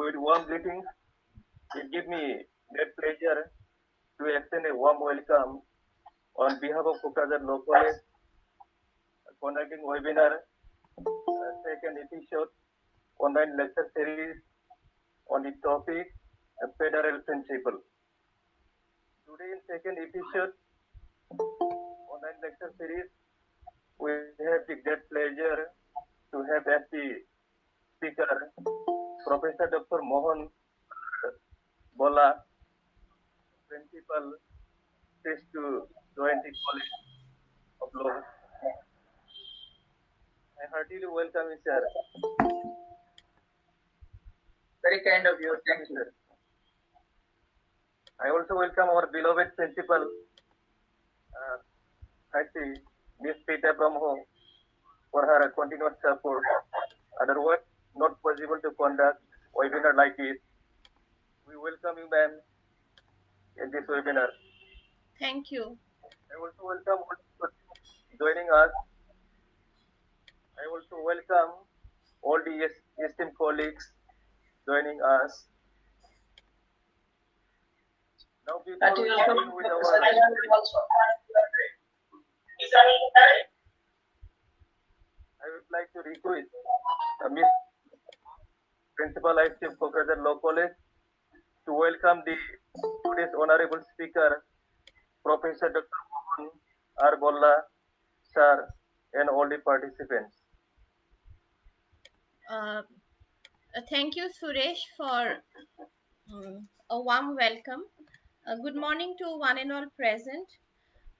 With warm greetings, it gives me great pleasure to extend a warm welcome on behalf of Kokrajhar Law College, conducting webinar, second episode, online lecture series on the topic Federal Principle. Today in second episode, online lecture series, we have the great pleasure to have as the speaker Professor Dr. Mohan Bolla, Principal, Kristu, Jayanti College of Law. I heartily welcome you, sir. Very kind of you, thank you, sir. I also welcome our beloved principal, I see Miss Peter from home for her continuous support. Otherwise, not possible to conduct webinar like this. We welcome you, ma'am, in this webinar. Thank you. I also welcome joining us. I also welcome all the esteemed colleagues joining us. Now, before we begin with our I would like to request Miss Principal I Chief Kokrajhar Law College to welcome the today's honorable speaker, Professor Dr. Mohan R. Bolla, sir, and all the participants. Thank you, Suresh, for a warm welcome. Good morning to one and all present.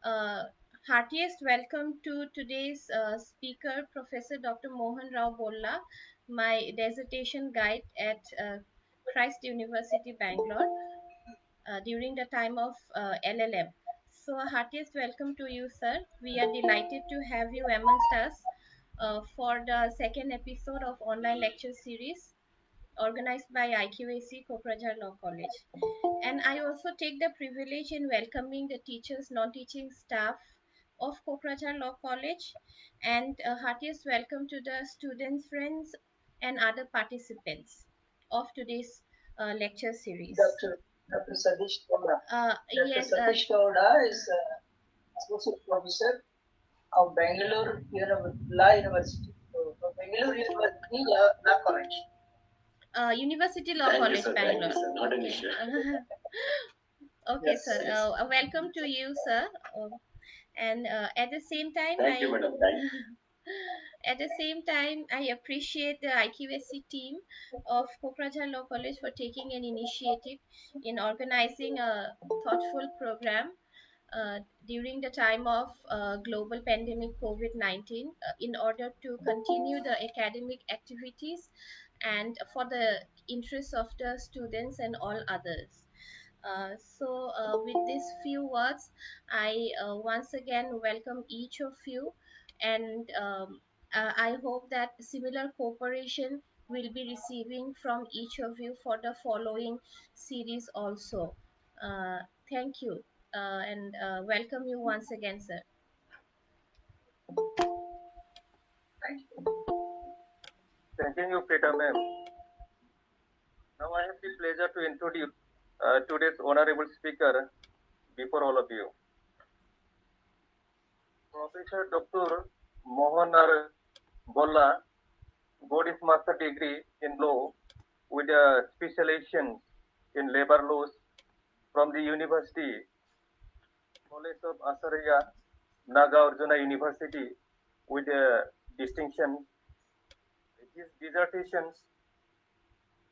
Uh, Heartiest welcome to today's speaker, Professor Dr. Mohan Rao Bolla, my dissertation guide at Christ University, Bangalore, during the time of LLM. So, heartiest welcome to you, sir. We are delighted to have you amongst us for the second episode of online lecture series organized by IQAC Kokrajhar Law College. And I also take the privilege in welcoming the teachers, non-teaching staff of Kokrajhar Law College, and a heartiest welcome to the students, friends, and other participants of today's lecture series. Dr. Satish Gowda. Yes, Satish Gowda is associate professor of Bangalore Law University. So, Bangalore University Law College. University Law College, Bangalore. Not an issue. Okay, yes, sir. Yes. Welcome to you, sir. And at the same time, Thank you, madam. Thank you. At the same time, I appreciate the IQSC team of Kokrajhar Law College for taking an initiative in organizing a thoughtful program during the time of global pandemic COVID-19 in order to continue the academic activities and for the interests of the students and all others. With these few words, I once again welcome each of you, and I hope that similar cooperation will be receiving from each of you for the following series also. Uh, Thank you, and welcome you once again, sir. Thank you. Thank you, Peter, ma'am. Now I have the pleasure to introduce today's honorable speaker before all of you. Professor Dr. Mohan R. Bolla got his master degree in law with a specialization in labor laws from the University College of Asaraya, Nagarjuna University with a distinction. His dissertations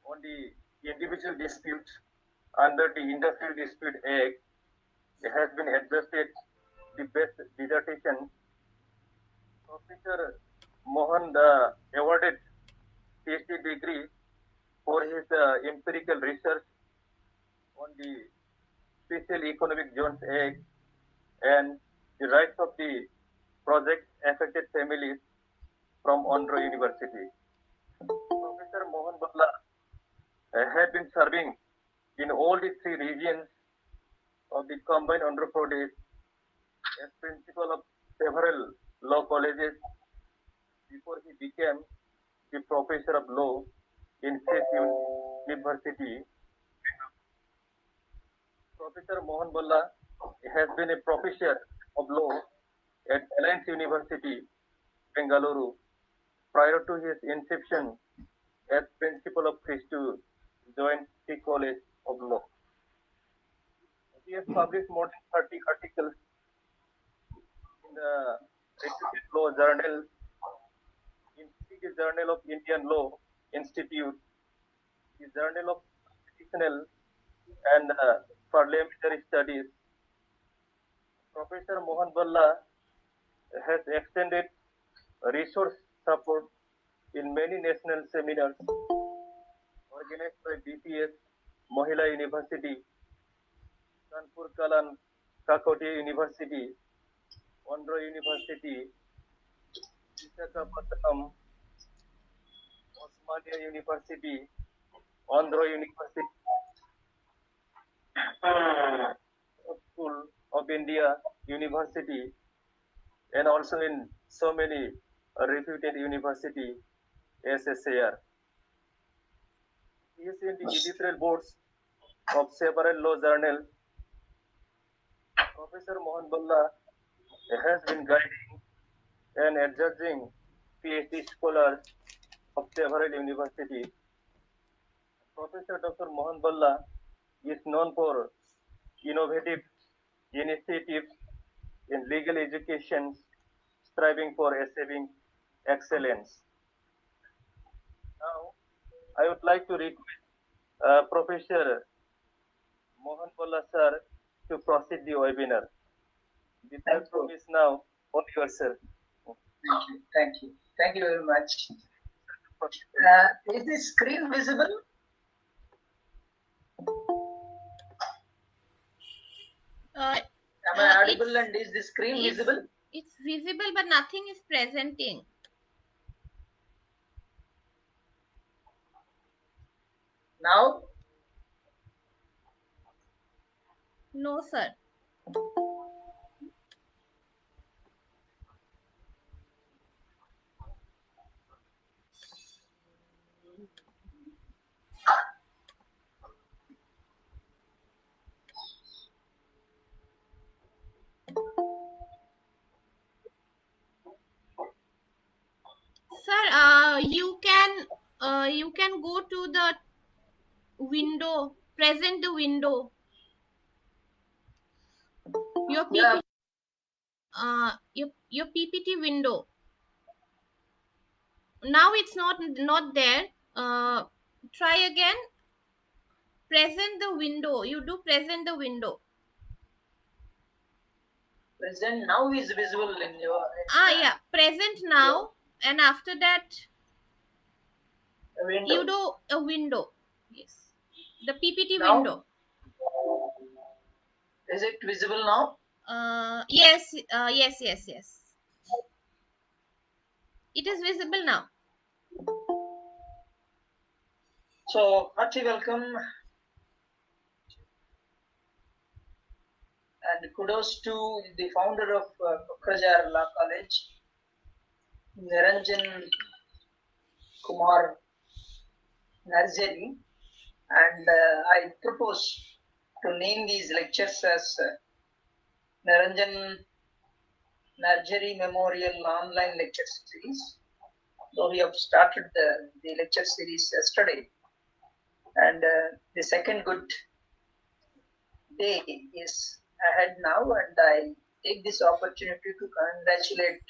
on the individual disputes under the Industrial Dispute Act has been adjusted the best dissertation. Professor Mohan awarded PhD degree for his empirical research on the Special Economic Zones Act and the rights of the project affected families from Andhra University. Professor Mohan Bolla had been serving in all the three regions of the combined Andhra Pradesh as principal of several law colleges before he became the professor of law in State University. Professor Mohan Bolla has been a professor of law at Alliance University, Bengaluru. Prior to his inception as principal of Kristu, Jayanti College of Law. He has published more than 30 articles in the reputed law journal, in the Journal of Indian Law Institute, the Journal of Constitutional and Parliamentary Studies. Professor Mohan Bolla has extended resource support in many national seminars organized by BPS, Mohila University, Kanpur Kalan, Kakoti University, Andhra University, Visakhapatnam, Osmania University, Andhra University, School of India University, and also in so many reputed university SSAR. He is in the editorial boards of several law journals. Professor Mohan Bolla has been guiding and adjudging PhD scholars of several universities. Professor Dr. Mohan Bolla is known for innovative initiatives in legal education, striving for achieving excellence. Now, I would like to request Professor Mohan Bolla sir to proceed the webinar. The platform is now on your sir. Thank you very much. Is the screen visible? Am I audible and is the screen visible? It's visible, but nothing is presenting. Now? No, sir. Sir, you can go to the window, present the window. Your PPT, your PPT window. Now it's not there. Try again. Present the window. You do present the window. Present now is visible in your. Yeah, present now, and after that you do a window. Yes, the PPT now? window. Is it visible now? Yes, yes. It is visible now. So, hearty welcome and kudos to the founder of Kokrajar Law College, Niranjan Kumar Narjari, and I propose to name these lectures as Niranjan Narjari Memorial Online Lecture Series. Though we have started the lecture series yesterday, and the second good day is ahead now, and I take this opportunity to congratulate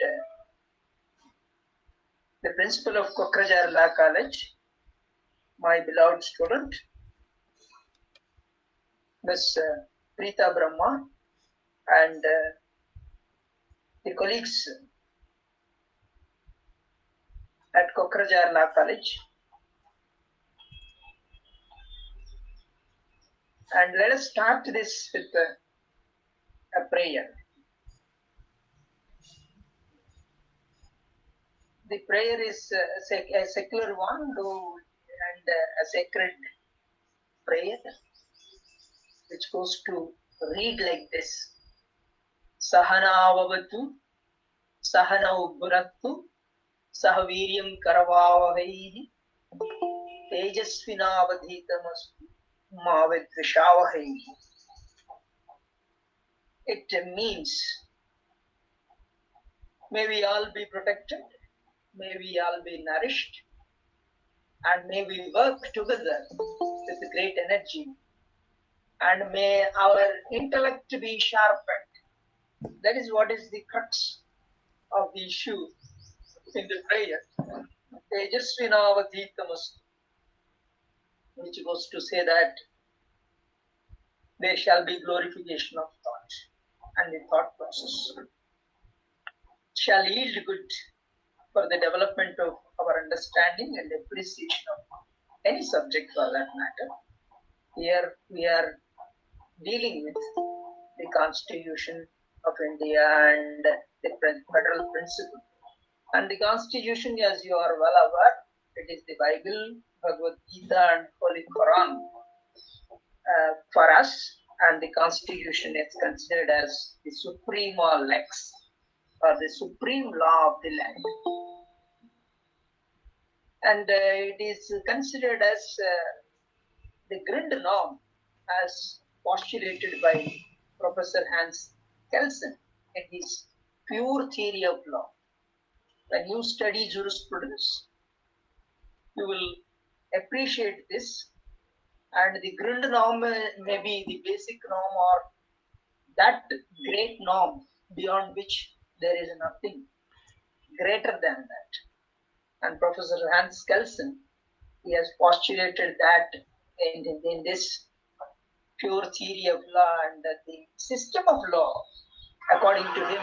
the principal of Kokrajar Law College, my beloved student, Ms. Preeta Brahma, and the colleagues at Kokrajar Law College. And let us start this with a prayer. The prayer is a secular one and a sacred prayer, which goes to read like this. Sahanavavatu, Sahanau Bhurattu, Sahaviryam Karavavaihi, Tejasvinavadhitamastu Mavidvishavahi. It means, may we all be protected, may we all be nourished, and may we work together with great energy, and may our intellect be sharpened. That is what is the crux of the issue in the prayer. Tejasvinavadhitamastu, which goes to say that there shall be glorification of thought, and the thought process shall yield good for the development of our understanding and appreciation of any subject for that matter. Here we are dealing with the Constitution of India and the federal principle. And the Constitution, as you are well aware, it is the Bible, Bhagavad Gita, and Holy Quran for us. And the Constitution is considered as the suprema lex, or the supreme law of the land. And it is considered as the Grundnorm, as postulated by Professor Hans Kelsen in his Pure Theory of Law. When you study jurisprudence, you will appreciate this, and the Grundnorm may be the basic norm, or that great norm beyond which there is nothing greater than that. And Professor Hans Kelsen, he has postulated that in this Pure Theory of Law, and that the system of law, according to him,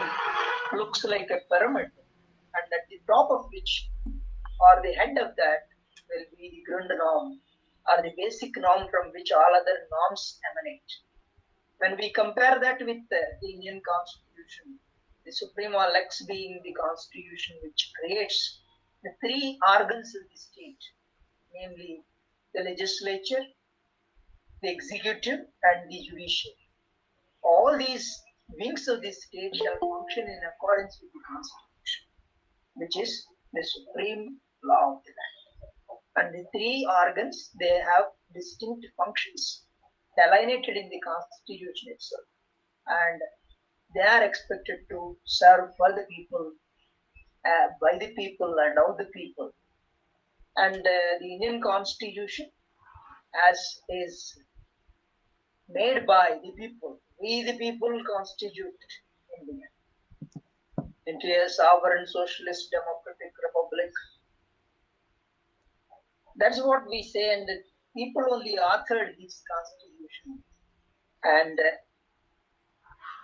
looks like a pyramid, and at the top of which, or the head of that, will be the Grundnorm, or the basic norm from which all other norms emanate. When we compare that with the Indian Constitution, the Suprema Lex being the Constitution which creates the three organs of the state, namely the legislature, the executive, and the judiciary. All these wings of the state shall function in accordance with the Constitution, which is the supreme law of the land. And the three organs, they have distinct functions delineated in the Constitution itself, and they are expected to serve for the people, by the people, and of the people. And the Indian Constitution, as is made by the people, we the people constitute India into a sovereign socialist democratic republic. That's what we say, and the people only authored this constitution. And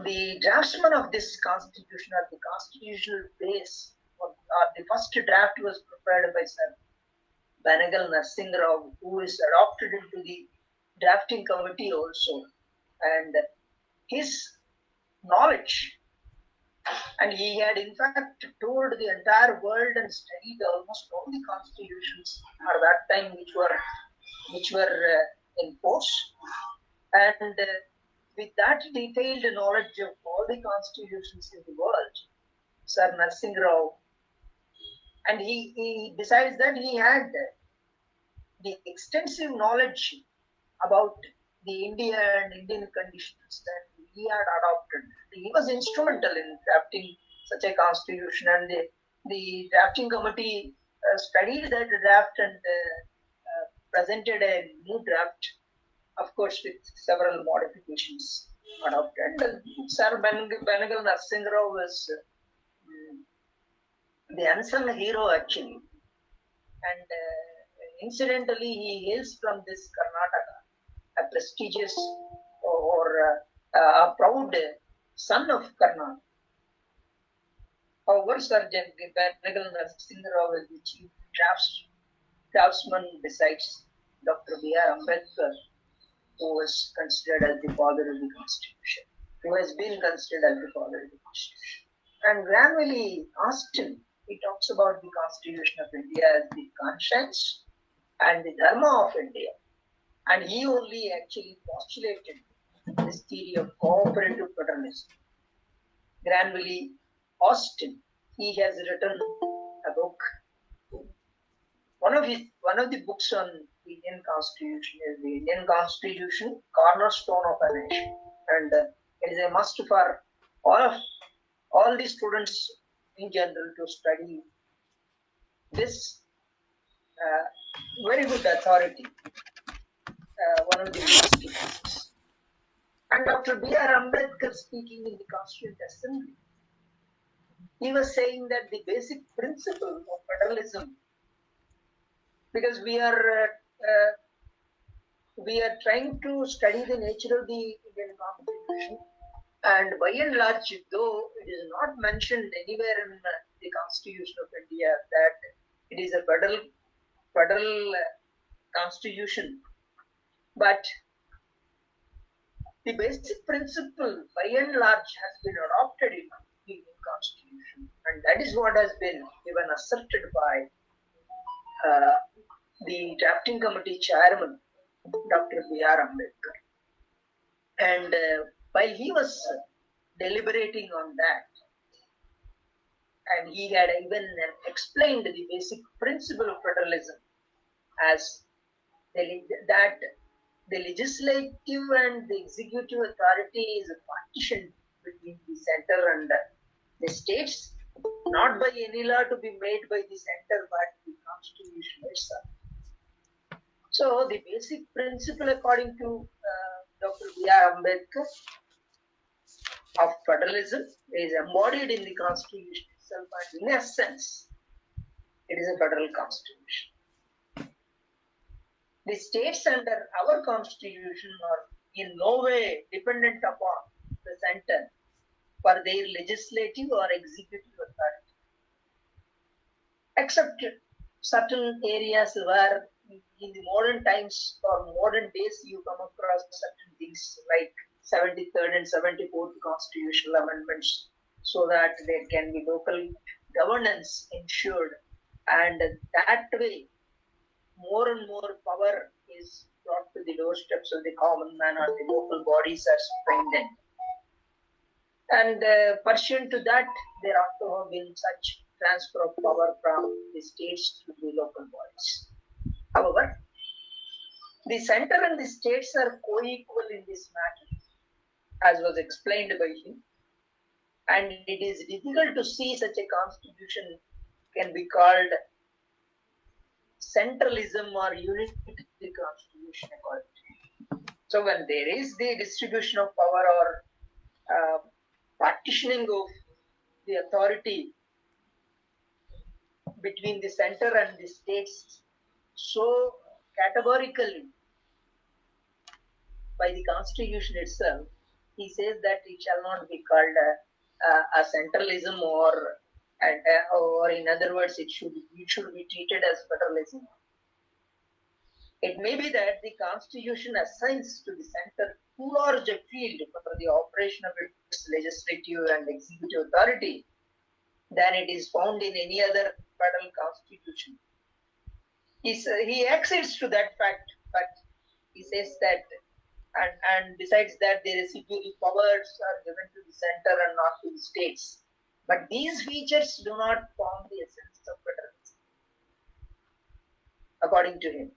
the draftsman of this constitution, or the constitutional base, or the first draft was prepared by Sir Benegal Narsingh Rao, who is adopted into the drafting committee also. And his knowledge, and he had in fact toured the entire world and studied almost all the constitutions at that time which were in force. And with that detailed knowledge of all the constitutions in the world, Sir Narsingh Rao, and he besides that, he had the extensive knowledge about the India and Indian conditions that he had adopted. He was instrumental in drafting such a constitution, and the drafting committee studied that draft and presented a new draft, of course, with several modifications adopted. And Sir Benegal Narsingh Rao was the unsung hero actually, and incidentally, he hails from this Karnataka, a prestigious or a proud son of Karnataka. However, Sir Benegal Narsingh Rao is the chief draftsman besides Dr. B.R. Ambedkar, who was considered as the father of the Constitution, who has been considered as the father of the Constitution. And gradually asked him, he talks about the Constitution of India as the conscience and the dharma of India. And he only actually postulated this theory of cooperative federalism. Granville Austin, he has written a book. One of the books on the Indian Constitution is the Indian Constitution, cornerstone of a nation, and it is a must for all the students in general to study this very good authority, one of the masterpieces. And Dr. B.R. Ambedkar, speaking in the Constituent Assembly, he was saying that the basic principle of federalism, because we are trying to study the nature of the Indian Constitution, and by and large, though it is not mentioned anywhere in the Constitution of India that it is a federal constitution, but the basic principle by and large has been adopted in the Indian Constitution, and that is what has been even asserted by the drafting committee chairman, Dr. B.R. Ambedkar. And while he was deliberating on that, and he had even explained the basic principle of federalism as that the legislative and the executive authority is partitioned between the center and the states, not by any law to be made by the center, but the Constitution itself. So the basic principle, according to Dr. B.R. Ambedkar, of federalism is embodied in the Constitution itself, and in essence, it is a federal constitution. The states under our Constitution are in no way dependent upon the center for their legislative or executive authority, except certain areas where in the modern times or modern days you come across certain things like 73rd and 74th constitutional amendments, so that there can be local governance ensured, and that way more and more power is brought to the doorsteps of the common man, or the local bodies are strengthened. And pursuant to that, there ought to have been such transfer of power from the states to the local bodies. However, the center and the states are co-equal in this matter, as was explained by him. And it is difficult to see such a constitution can be called centralism or unity constitution according to him. So when there is the distribution of power or partitioning of the authority between the center and the states so categorically by the constitution itself, he says that it shall not be called a centralism, or in other words, it should be treated as federalism. It may be that the constitution assigns to the center too large a field for the operation of its legislative and executive authority than it is found in any other federal constitution. He accedes to that fact, but he says that, and besides that, the residuary powers are given to the center and not to the states. But these features do not form the essence of federalism, according to him.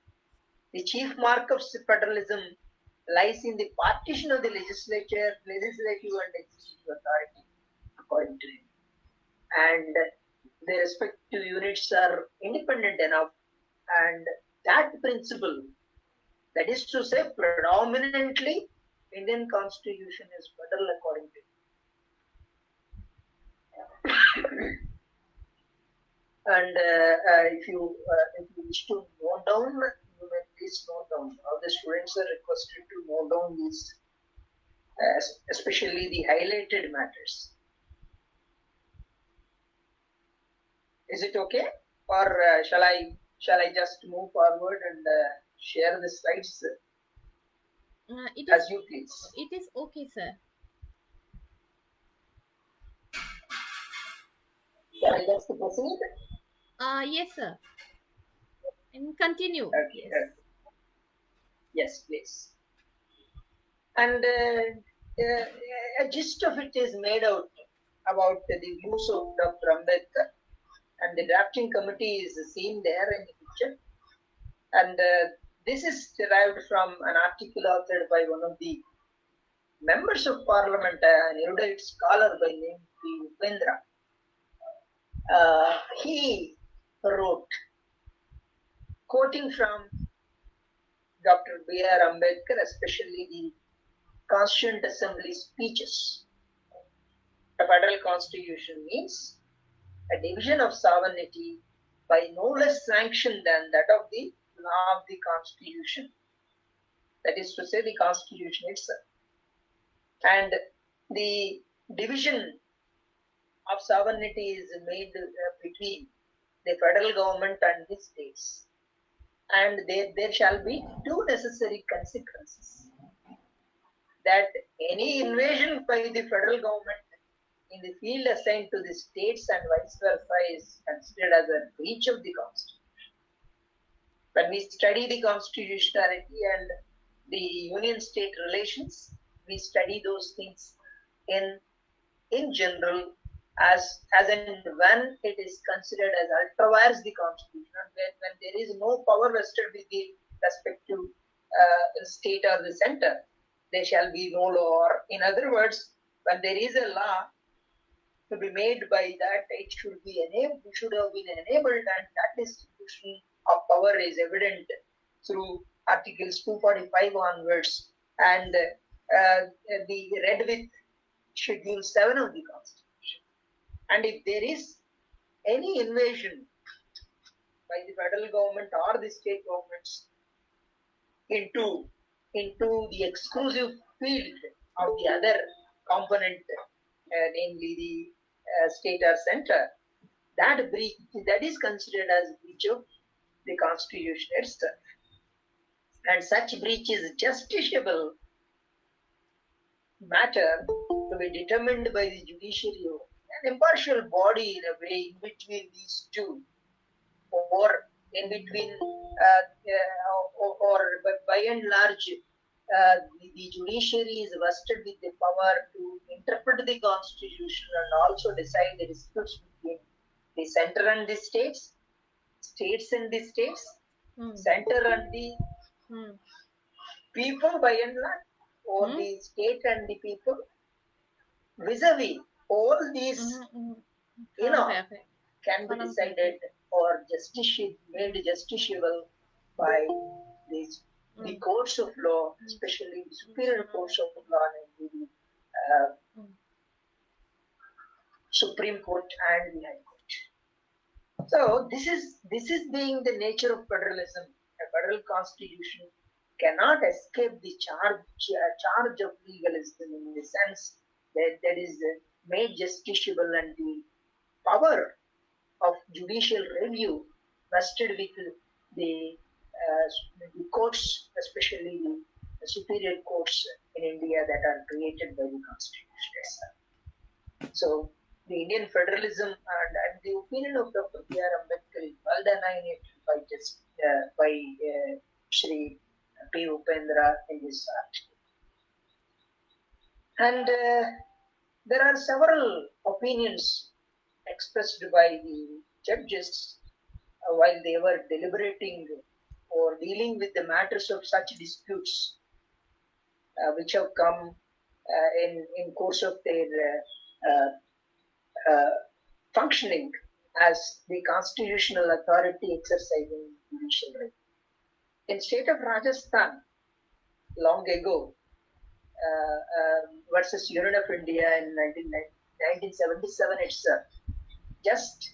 The chief mark of federalism lies in the partition of the legislative and executive authority, according to him. And the respective units are independent enough, and that principle, that is to say, predominantly Indian Constitution is federal according to him. And if you wish to note down, you may please note down. All the students are requested to note down these, especially the highlighted matters. Is it okay, or shall I just move forward and share the slides as you please? It is okay, sir. Shall I just proceed? Yes, sir. And continue. Okay. Yes, please. And a gist of it is made out about the views of Dr. Ambedkar, and the drafting committee is seen there in the picture. And This is derived from an article authored by one of the members of parliament, an erudite scholar by name Upendra. He wrote, quoting from Dr. B.R. Ambedkar, especially the Constituent Assembly speeches. The federal constitution means a division of sovereignty by no less sanction than that of the law of the constitution. That is to say, the constitution itself. And the division of sovereignty is made between the federal government and the states. And there shall be two necessary consequences. That any invasion by the federal government in the field assigned to the states and vice versa is considered as a breach of the constitution. When we study the constitutionality and the union-state relations, we study those things in general as and when it is considered as ultra-vires the constitution, when there is no power vested with the respective state or the center, there shall be no law. Or in other words, when there is a law to be made by that, it should have been enabled, and that distribution of power is evident through Articles 245 onwards and the read with Schedule 7 of the Constitution. And if there is any invasion by the federal government or the state governments into the exclusive field of the other component, namely the state or center, that is considered as breach of the constitution itself. And such breach is justiciable matter to be determined by the judiciary, an impartial body in a way in between these two, or in between, or by and large, the judiciary is vested with the power to interpret the constitution and also decide the disputes between the center and the states, states and the states, center and the people by and large, or the state and the people, vis-a-vis all these, can be decided or made justiciable by the courts of law, especially the superior courts of law, and the Supreme Court and the High Court. So this is being the nature of federalism. A federal constitution cannot escape the charge of legalism, in the sense that is made justiciable, and the power of judicial review vested with the courts, especially the superior courts in India that are created by the constitution itself. So the Indian federalism and the opinion of Dr. B.R. Ambedkar is well delineated by Shri P. Upendra in this article. And there are several opinions expressed by the judges while they were deliberating or dealing with the matters of such disputes which have come in course of their functioning as the constitutional authority exercising judicial right. In state of Rajasthan, long ago, versus Union of India in 1977 itself, just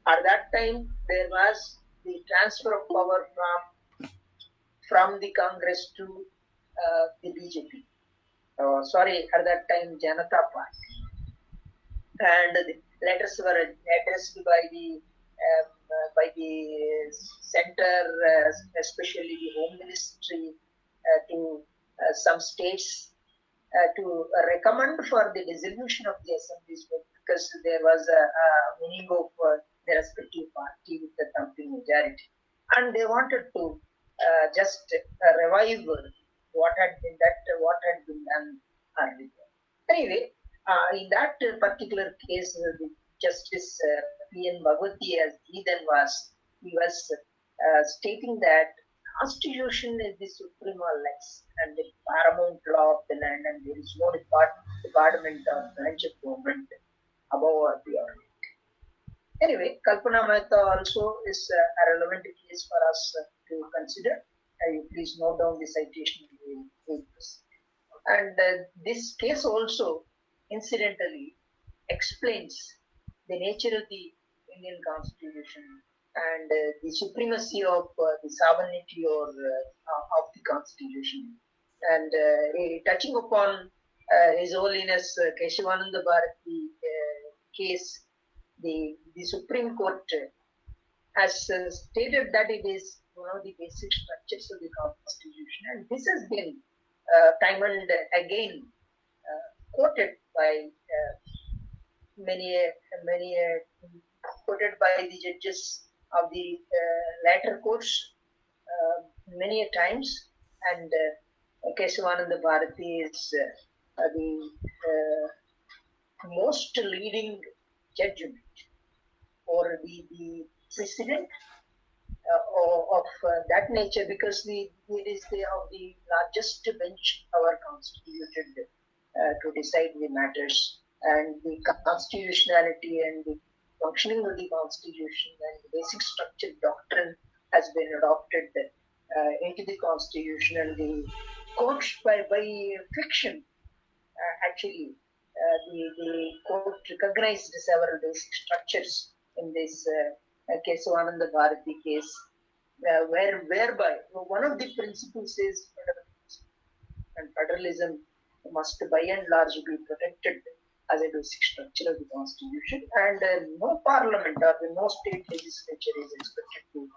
at that time there was the transfer of power from the Congress to the BJP. At that time Janata Party, and the letters were addressed by the center, especially the Home Ministry, to some states to recommend for the dissolution of the assemblies, because there was a meaning of the respective party with the thumping majority, and they wanted to just revive what had been done earlier. Anyway, in that particular case, the Justice P.N. Bhagwati, as he then was, he was stating that Constitution is the suprema lex and the paramount law of the land, and there is no department or branch of government above or beyond it. Anyway, Kalpana Mehta also is a relevant case for us to consider. You please note down the citation. And this case also, incidentally, explains the nature of the Indian Constitution and the supremacy of the sovereignty or of the Constitution. And touching upon His Holiness Keshavananda Bharati case, the Supreme Court has stated that it is one of the basic structures of the Constitution, and this has been time and again quoted by many quoted by the judges of the latter courts many times, and Keshavananda Bharati is the most leading judgment or the precedent of that nature, because it is of the largest bench ever constituted to decide the matters, and the constitutionality and the functioning of the constitution and the basic structure doctrine has been adopted into the constitution, and the courts by fiction actually the court recognized several basic structures in this Kesavananda Bharati case, whereby one of the principles is federalism, and federalism must by and large be protected as a basic structure of the constitution, and no parliament or no state legislature is expected to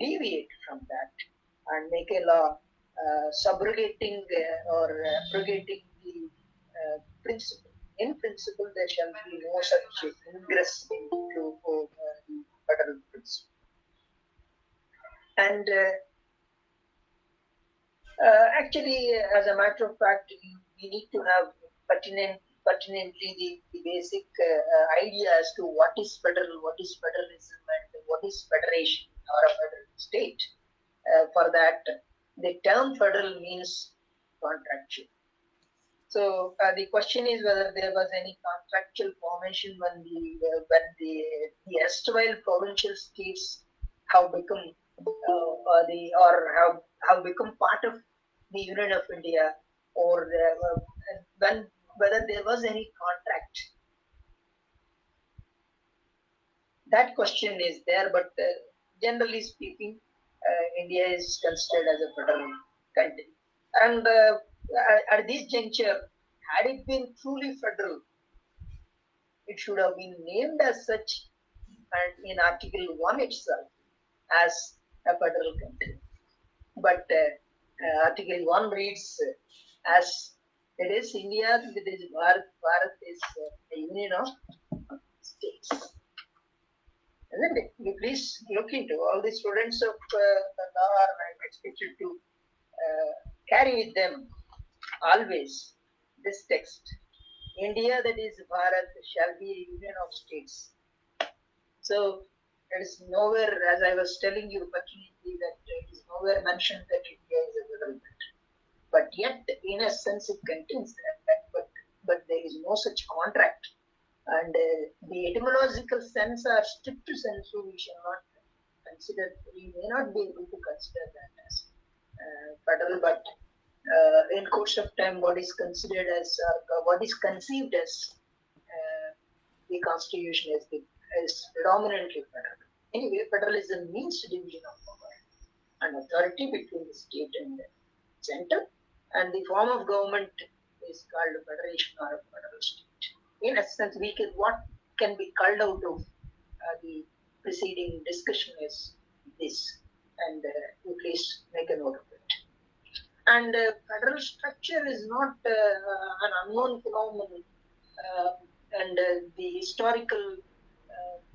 deviate from that and make a law subrogating or abrogating the principle. In principle, there shall be no such ingress into the federal principle. And actually, as a matter of fact, we need to have pertinently the basic idea as to what is federalism, and what is federation or a federal state. For that, the term federal means contractual. So the question is whether there was any contractual formation when the erstwhile provincial states have become have become part of the Union of India, or whether there was any contract. That question is there, but generally speaking, India is considered as a federal country. And at this juncture, had it been truly federal, it should have been named as such, and in Article 1 itself as a federal country. But Article 1 reads as it is India, it is Bharat is a union of states. Isn't it? You please look into all the students of law are expected to carry with them always this text. India, that is Bharat, shall be a union of states. So it is nowhere, as I was telling you, particularly that it is nowhere mentioned that India is a federal country. But yet, in a sense, it contains that. But there is no such contract. And the etymological sense or strict sense, we shall not consider, we may not be able to consider that as federal, but in course of time, what is considered as, what is conceived as the constitution is predominantly federal. Anyway, federalism means division of power and authority between the state and the center, and the form of government is called a federation or a federal state. In essence, what can be culled out of the preceding discussion is this, and you please make a note of it. And federal structure is not an unknown phenomenon, and the historical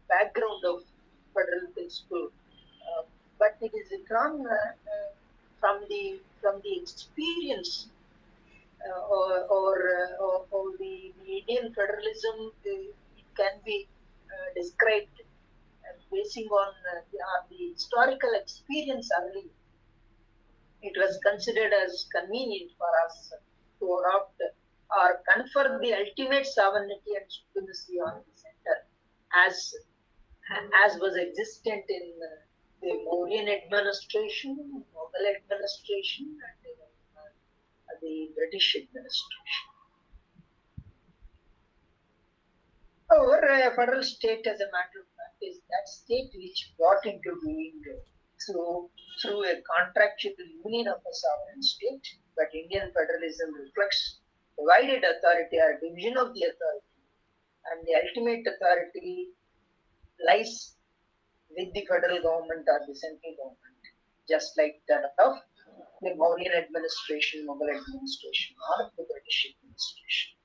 background of federal principle, but it is drawn from the experience or the Indian federalism. It can be described basing on the historical experience only, it was considered as convenient for us to adopt or confer the ultimate sovereignty and supremacy on the center as was existent in the Mauryan administration, Mughal administration, and even the British administration. However, a federal state, as a matter of fact, is that state which brought into being through a contractual union of a sovereign state, but Indian federalism reflects divided authority or division of the authority, and the ultimate authority lies with the federal government or the central government, just like that of the Mauryan administration, Mughal administration, or the British administration.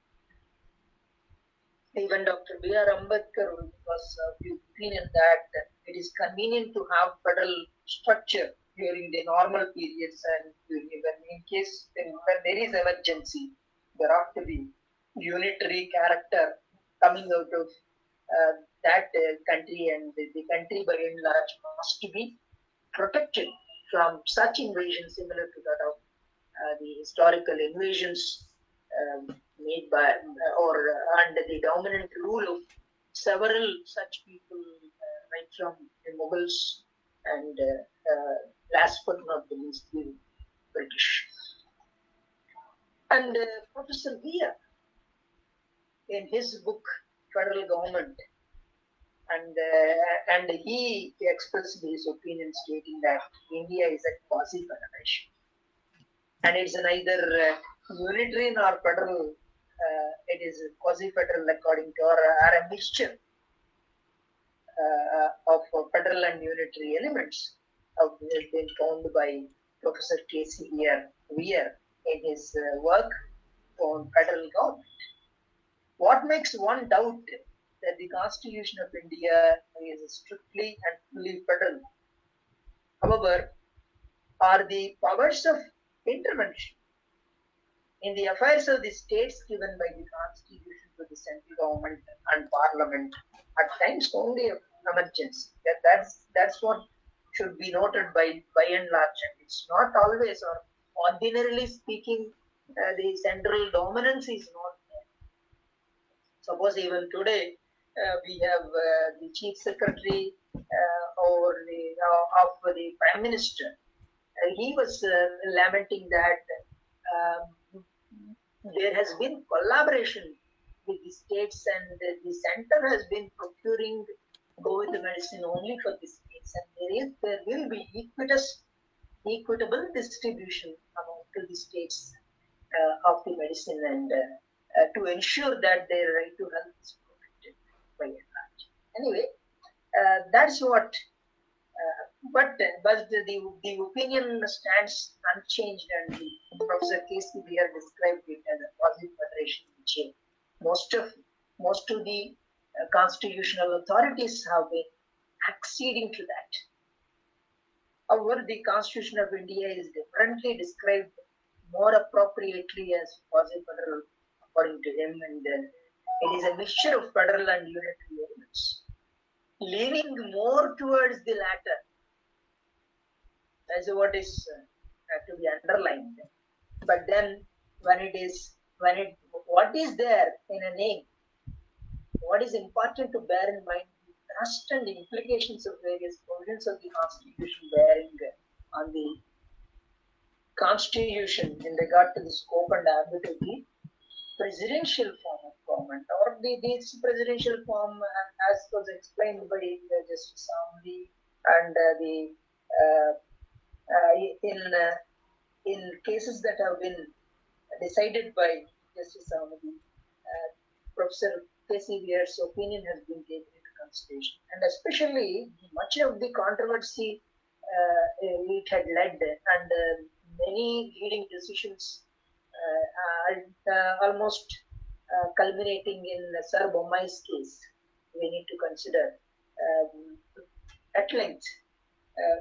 Even Dr. B.R. Ambedkar was of the opinion that it is convenient to have federal structure during the normal periods, and even in case when there is emergency, there ought to be unitary character coming out of that country, and the country by and large must be protected from such invasions similar to that of the historical invasions made by or under the dominant rule of several such people, right from the Mughals and last but not the least the British. And Professor Weir, in his book Federal Government, and he expressed his opinion stating that India is a quasi-federation, and it's neither unitary nor federal. It is quasi-federal according to or a mixture of federal and unitary elements, has been found by Professor K.C. Weir in his work on federal government. What makes one doubt that the Constitution of India is strictly and fully federal? However, are the powers of intervention in the affairs of the states given by the Constitution to the central government and Parliament at times only of emergency. That's what should be noted by and large, and it's not always, or ordinarily speaking, the central dominance is not there. Suppose even today we have the chief secretary or of the prime minister. He was lamenting that there has been collaboration with the states, and the center has been procuring COVID medicine only for the states, and there will be equitable distribution among to the states of the medicine, and to ensure that their right to health is protected by and large. Anyway, that's what. But the opinion stands unchanged, and Professor K.C. Weir described it as a quasi-federation chain. Most of the constitutional authorities have been acceding to that. However, the Constitution of India is differently described more appropriately as quasi-federal, according to him, and it is a mixture of federal and unitary elements, leaning more towards the latter. That's what is to be underlined. But then, what is there in a name? What is important to bear in mind? The thrust and implications of various provisions of the Constitution bearing on the Constitution in regard to the scope and ambit of the presidential form of government, or this presidential form, as was explained by Justice Samdi, and in cases that have been decided by Justice Samdi, Professor K.C. Weir's opinion has been taken into consideration, and especially much of the controversy it had led, and many leading decisions almost culminating in Sir Bommai's case, we need to consider at length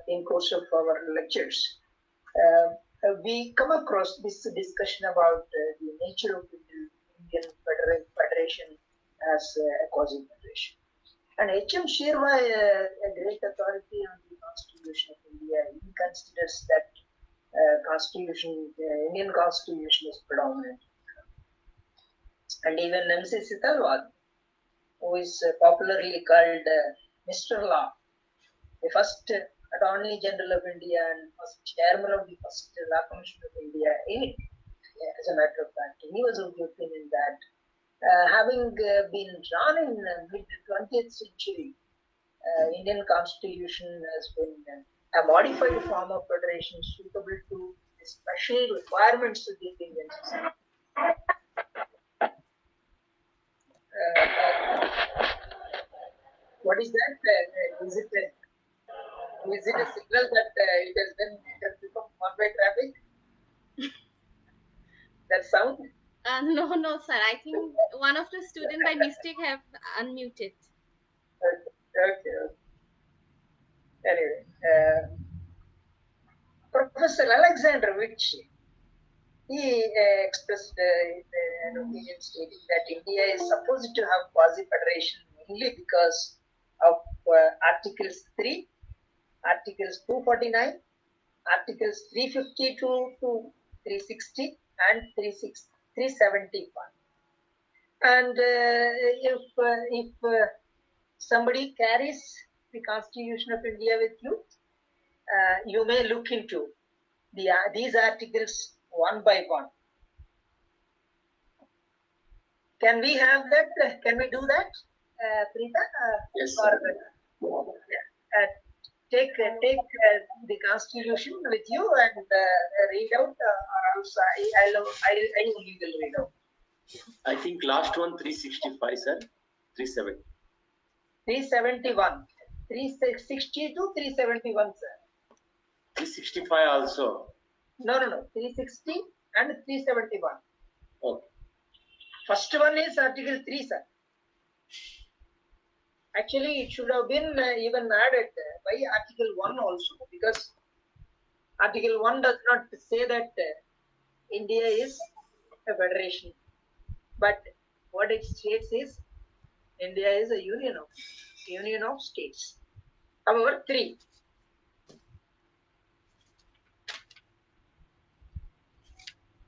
in course of our lectures. We come across this discussion about the nature of the Indian Federation as a quasi-federation. And H.M. Shirva, a great authority on the Constitution of India, he considers that Indian Constitution is predominant. And even M.C. Sitalwad, who is popularly called Mr. Law, the first Attorney General of India and first chairman of the first Law Commission of India, as a matter of fact, he was of the opinion that having been drawn in mid 20th century, Indian Constitution has been a modified form of federation suitable to the special requirements of the Indian society. What is that? Is it a signal that it has become one-way traffic? That sound? No, sir. I think one of the student by mistake have unmuted. Okay. Anyway, Professor Alexander Which he expressed an opinion stating that India is supposed to have quasi-federation mainly because of Articles 3, Articles 249, Articles 352 to 360 and 371. And if somebody carries the Constitution of India with you, you may look into these articles one by one. Can we have that? Can we do that, Preeta? Yes, Or, sir. take the Constitution with you and read out, or else I only will read out. I think last one 365, sir. 370. 371. 360 to 371, sir. 365 also. No. 360 and 371. Okay. First one is Article 3, sir. Actually, it should have been even added by Article 1 also, because Article 1 does not say that India is a federation, but what it states is India is a union of states. However, 3.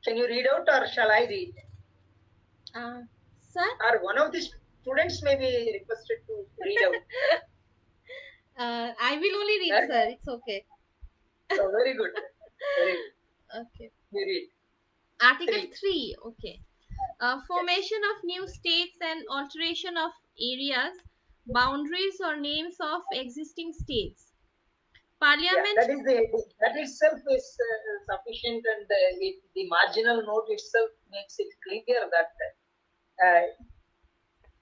Can you read out, or shall I read? Sir? Or one of the students may be requested to read out. I will only read, sir. It's okay. So, very good. Very good. Okay. You read. Article 3. 3. Okay. Formation of new states and alteration of areas, boundaries or names of existing states. Yeah, Parliament. that itself is sufficient, and the marginal note itself makes it clear that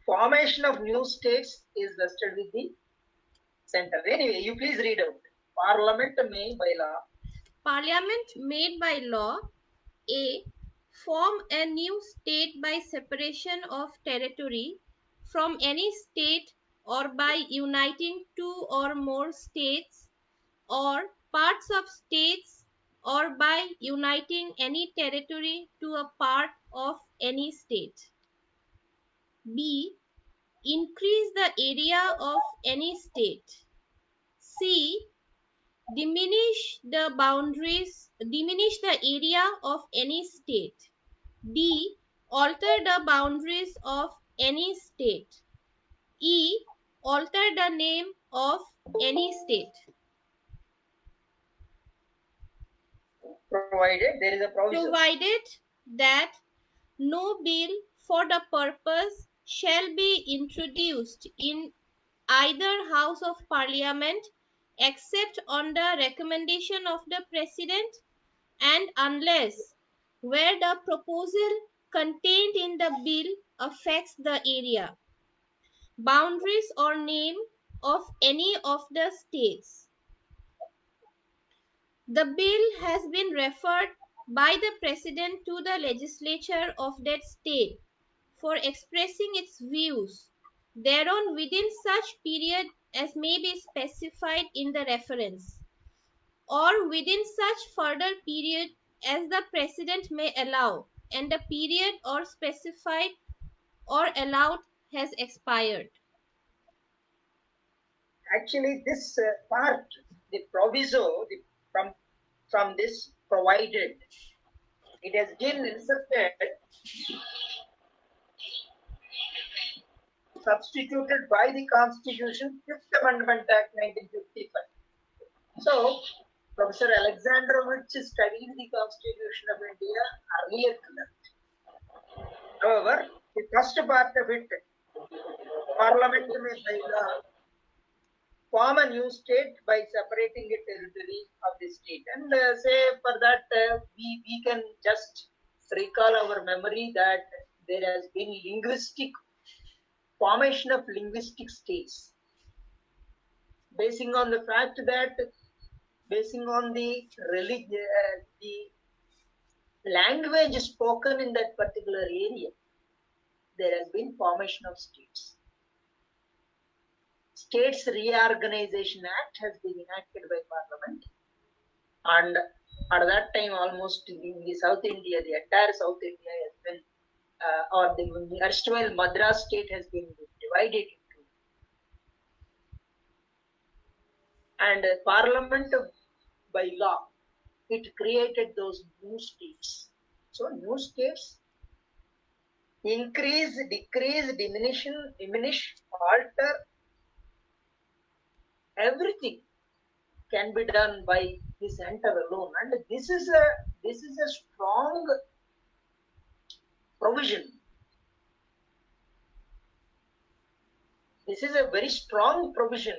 formation of new states is vested with the center. Anyway, you please read out. Parliament may by law. Parliament made by law. A. Form a new state by separation of territory from any state or by uniting two or more states or parts of states or by uniting any territory to a part of any state. B. Increase the area of any state. C. Diminish the area of any state. D. Alter the boundaries of any state. E. Alter the name of any state. Provided there is a proviso. Provided that no bill for the purpose shall be introduced in either House of Parliament except on the recommendation of the President, and unless where the proposal contained in the bill affects the area, boundaries or name of any of the states. The bill has been referred by the President to the legislature of that state for expressing its views thereon within such period as may be specified in the reference, or within such further period as the President may allow, and the period or specified or allowed has expired. actually this part, the proviso from this provided, it has been inserted, substituted by the Constitution, Fifth Amendment Act 1955. So, Professor Alexandrovich studied the Constitution of India earlier to that. However, the first part of it, Parliament may by law form a new state by separating a territory of the state. And say for that, we can just recall our memory that there has been formation of linguistic states, basing on the fact that, basing on the language spoken in that particular area, there has been formation of states. States Reorganization Act has been enacted by Parliament, and at that time almost in the South India, the entire South India has been, or the erstwhile Madras state has been divided into. And Parliament by law, it created those new states. So new states increase, decrease, diminish, alter, everything can be done by the center alone. And this is a strong provision. This is a very strong provision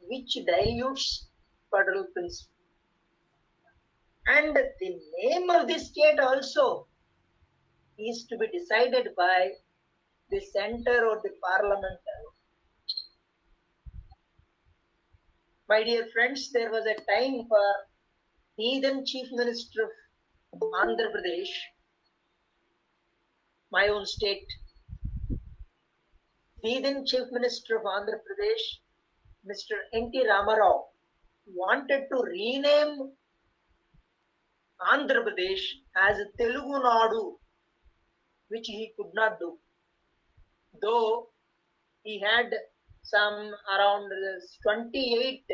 which dilutes federal principle. And the name of the state also is to be decided by the center or the parliament. My dear friends, there was a time for the then Chief Minister of Andhra Pradesh, my own state, the then Chief Minister of Andhra Pradesh, Mr. N.T. Ramarao, wanted to rename Andhra Pradesh as Telugu Nadu, which he could not do. Though he had some around 28,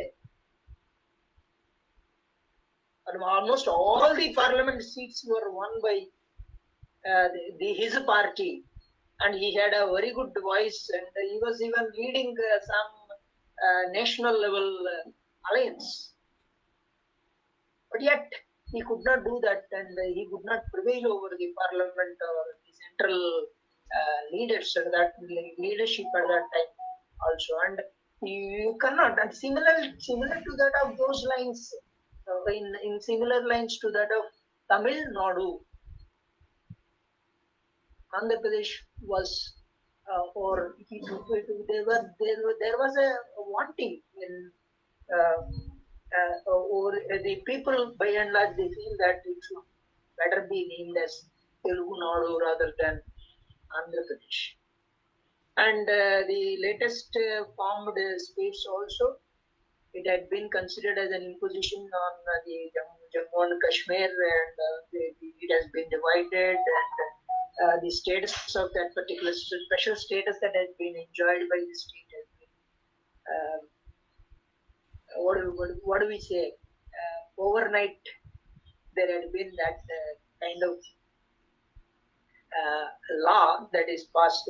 almost all the parliament seats were won by his party, and he had a very good voice, and he was even leading some national level alliance. But yet he could not do that, and he could not prevail over the parliament or the central leaders at that leadership at that time also. And you cannot. And similar to that of those lines, in similar lines to that of Tamil Nadu, Andhra Pradesh was, there was a wanting in, or the people by and large, they feel that it should better be named as Telugu Nadu rather than Andhra Pradesh. And the latest formed states also, it had been considered as an imposition on the Jammu and Kashmir, and it has been divided, and the status of that particular special status that has been enjoyed by the state has been, what do we say? Overnight, there had been that kind of law that is passed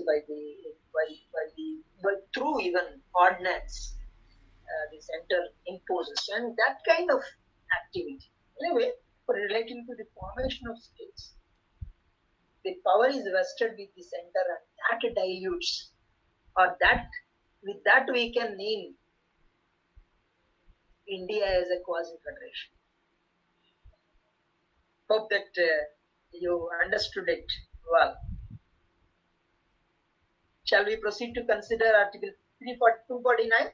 through even ordinance. The center imposes, and that kind of activity. Anyway, relating to the formation of states, the power is vested with the center, and that dilutes, or that with that we can name India as a quasi-federation. Hope that you understood it well. Shall we proceed to consider Article 249?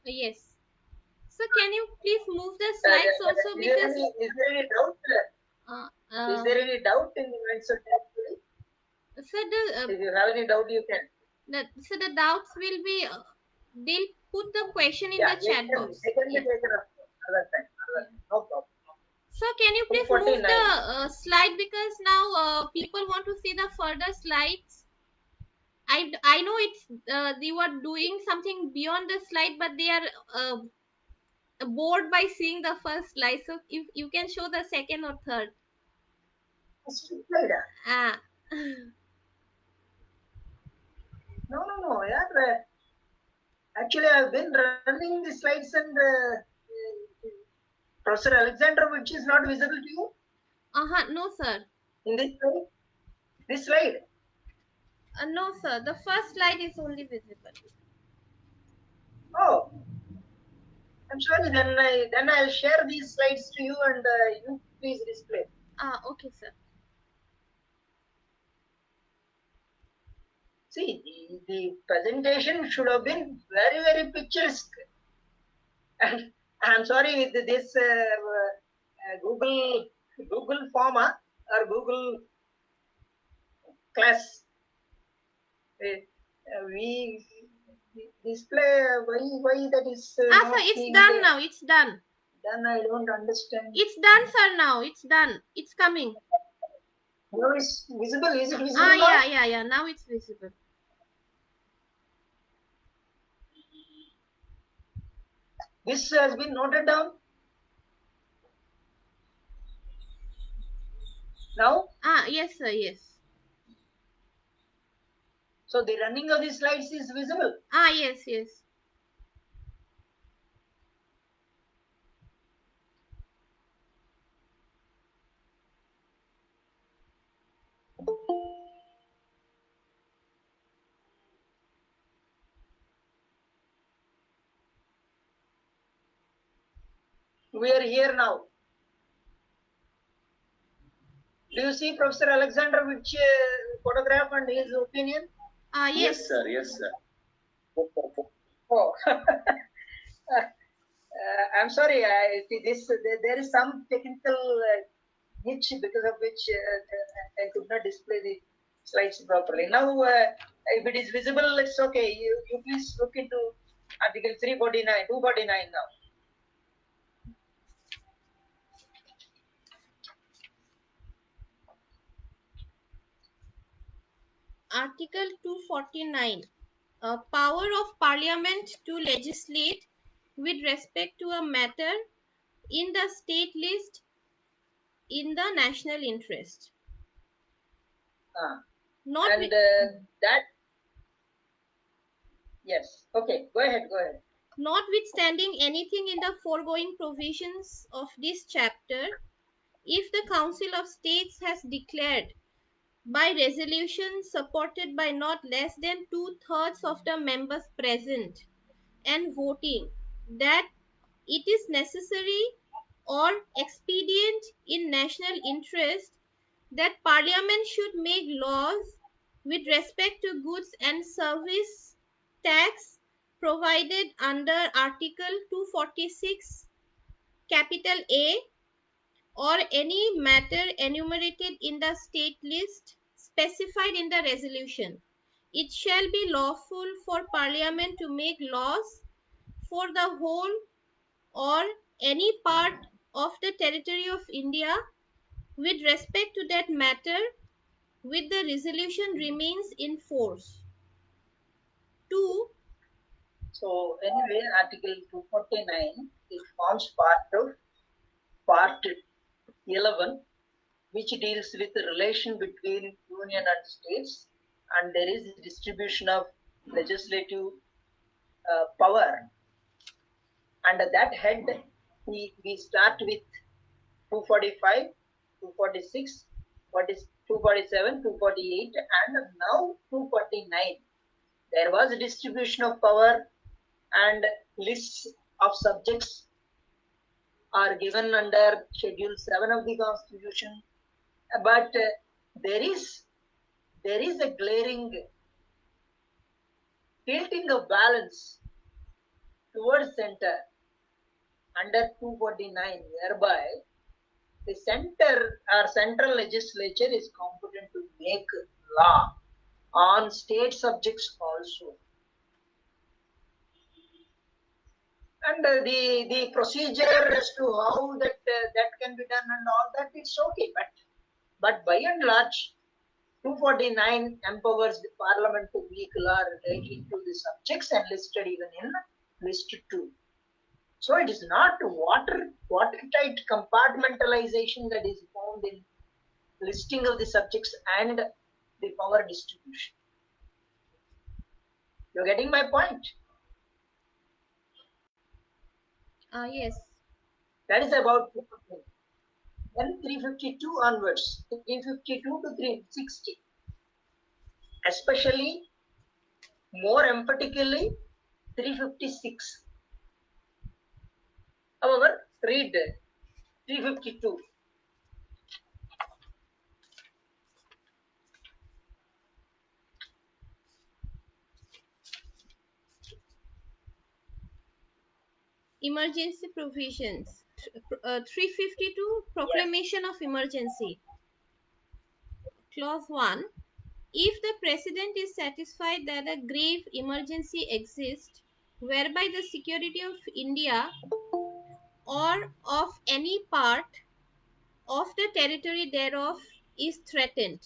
Yes. So can you please move the slides also, because is there any doubt? Is there any doubt in the minds of everybody? so If you have any doubt, you can. so the doubts will be they'll put the question in the chat box. They can be taken up another time. No problem. So can you please move the slide, because now people want to see the further slides, I know it's they were doing something beyond the slide, but they are bored by seeing the first slide. So if you can show the second or third. First slide. Ah. No. Yeah. Actually, I've been running the slides and Professor Alexander, which is not visible to you No, sir. in this slide. This slide. No, sir. The first slide is only visible. Oh, I'm sorry. Then I'll share these slides to you and you please display. Okay, sir. See, the presentation should have been very, very picturesque. And I'm sorry with this Google Forma or Google Class. We display why that is not Sir, it's being done there. now. It's done. Then I don't understand. It's done, sir. Now it's done. It's coming. Now it's visible. Is it visible now? Yeah. Now it's visible. This has been noted down. Now, Yes, sir. Yes. so the running of the slides is visible. Yes. We are here now. Do you see Professor Alexander which photograph and his opinion? Yes. Yes, sir. Oh, I'm sorry. There is some technical glitch because of which I could not display the slides properly. Now, if it is visible, it's okay. You please look into Article 349, 249 now. Article 249. Power of Parliament to legislate with respect to a matter in the state list in the national interest. Not And with, that, yes. Okay, go ahead. notwithstanding anything in the foregoing provisions of this chapter, if the Council of States has declared by resolution supported by not less than two-thirds of the members present and voting that it is necessary or expedient in national interest that Parliament should make laws with respect to goods and service tax provided under Article 246 capital A or any matter enumerated in the state list specified in the resolution. It shall be lawful for Parliament to make laws for the whole or any part of the territory of India with respect to that matter with the resolution remains in force. 2. So anyway, Article 249, it forms part of Part 11, which deals with the relation between union and states, and there is distribution of legislative power. Under that head, we start with 245, 246, 247, 248, and now 249. There was a distribution of power and lists of subjects are given under Schedule 7 of the Constitution, but there is a glaring tilting of balance towards center under 249, whereby the center or central legislature is competent to make law on state subjects also. And the procedure as to how that can be done and all that, it's okay. But by and large, 249 empowers the parliament to make law relating to the subjects enlisted even in list 2. So it is not watertight compartmentalization that is found in listing of the subjects and the power distribution. You're getting my point? Yes. That is about then 352 onwards, 352 to 360. Especially, more emphatically, 356. However, read 352. Emergency provisions. 352 Proclamation of Emergency. Clause 1. If the President is satisfied that a grave emergency exists whereby the security of India or of any part of the territory thereof is threatened,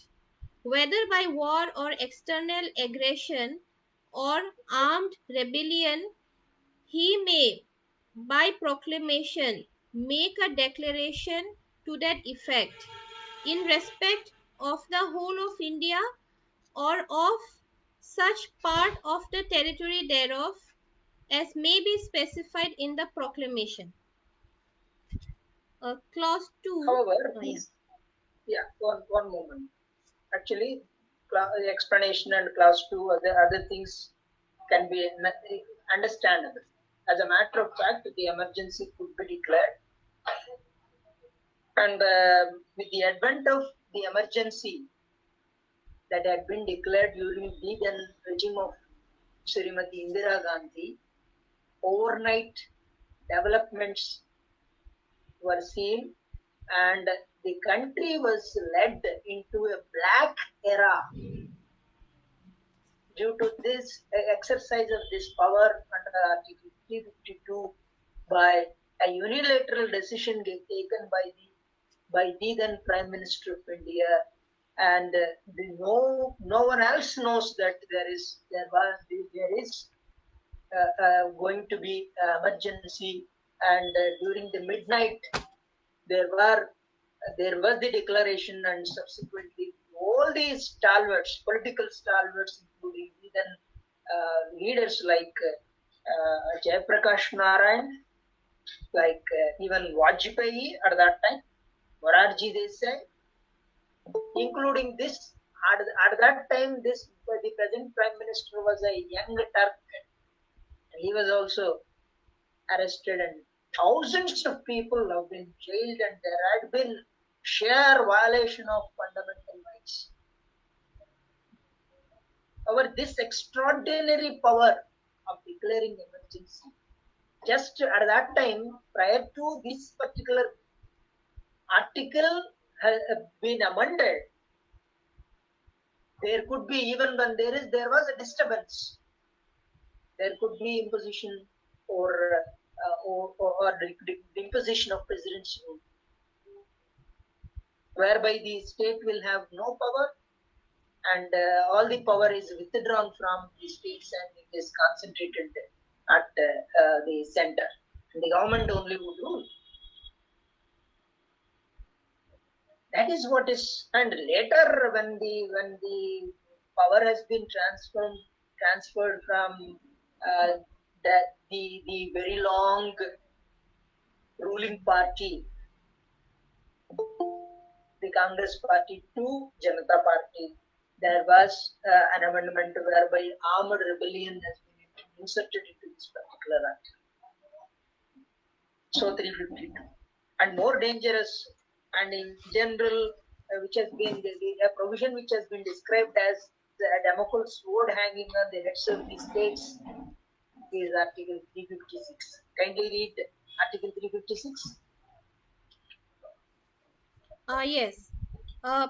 whether by war or external aggression or armed rebellion, he may, by proclamation, make a declaration to that effect in respect of the whole of India or of such part of the territory thereof as may be specified in the proclamation. Clause 2. However, Yeah. one moment. Actually, the explanation and clause 2 other things can be understandable. As a matter of fact, the emergency could be declared, and with the advent of the emergency that had been declared during the then regime of Srimati Indira Gandhi, overnight developments were seen, and the country was led into a black era due to this exercise of this power under Article 352 by a unilateral decision taken by the then Prime Minister of India, and no one else knows that there is going to be emergency, and during the midnight there was the declaration, and subsequently all these stalwarts, political stalwarts, including even leaders like Jayaprakash Narayan, like even Vajpayee at that time, Morarji Desai, including this. At that time, the present Prime Minister was a young Turk, and he was also arrested, and thousands of people have been jailed, and there had been sheer violation of fundamental rights. However, this extraordinary power of declaring emergency, just at that time, prior to this particular article had been amended, there could be, even when there was a disturbance, there could be imposition or the imposition of president's rule, whereby the state will have no power, and all the power is withdrawn from the states and it is concentrated at the center. And the government only would rule. That is what is. And later, when the power has been transferred from the very long ruling party, the Congress party, to Janata party, there was an amendment whereby armed rebellion has been inserted into this particular act. So 352. And more dangerous, and in general, which has been a provision which has been described as a Damocles sword hanging on the heads of the states, is Article 356. Kindly read Article 356. Yes.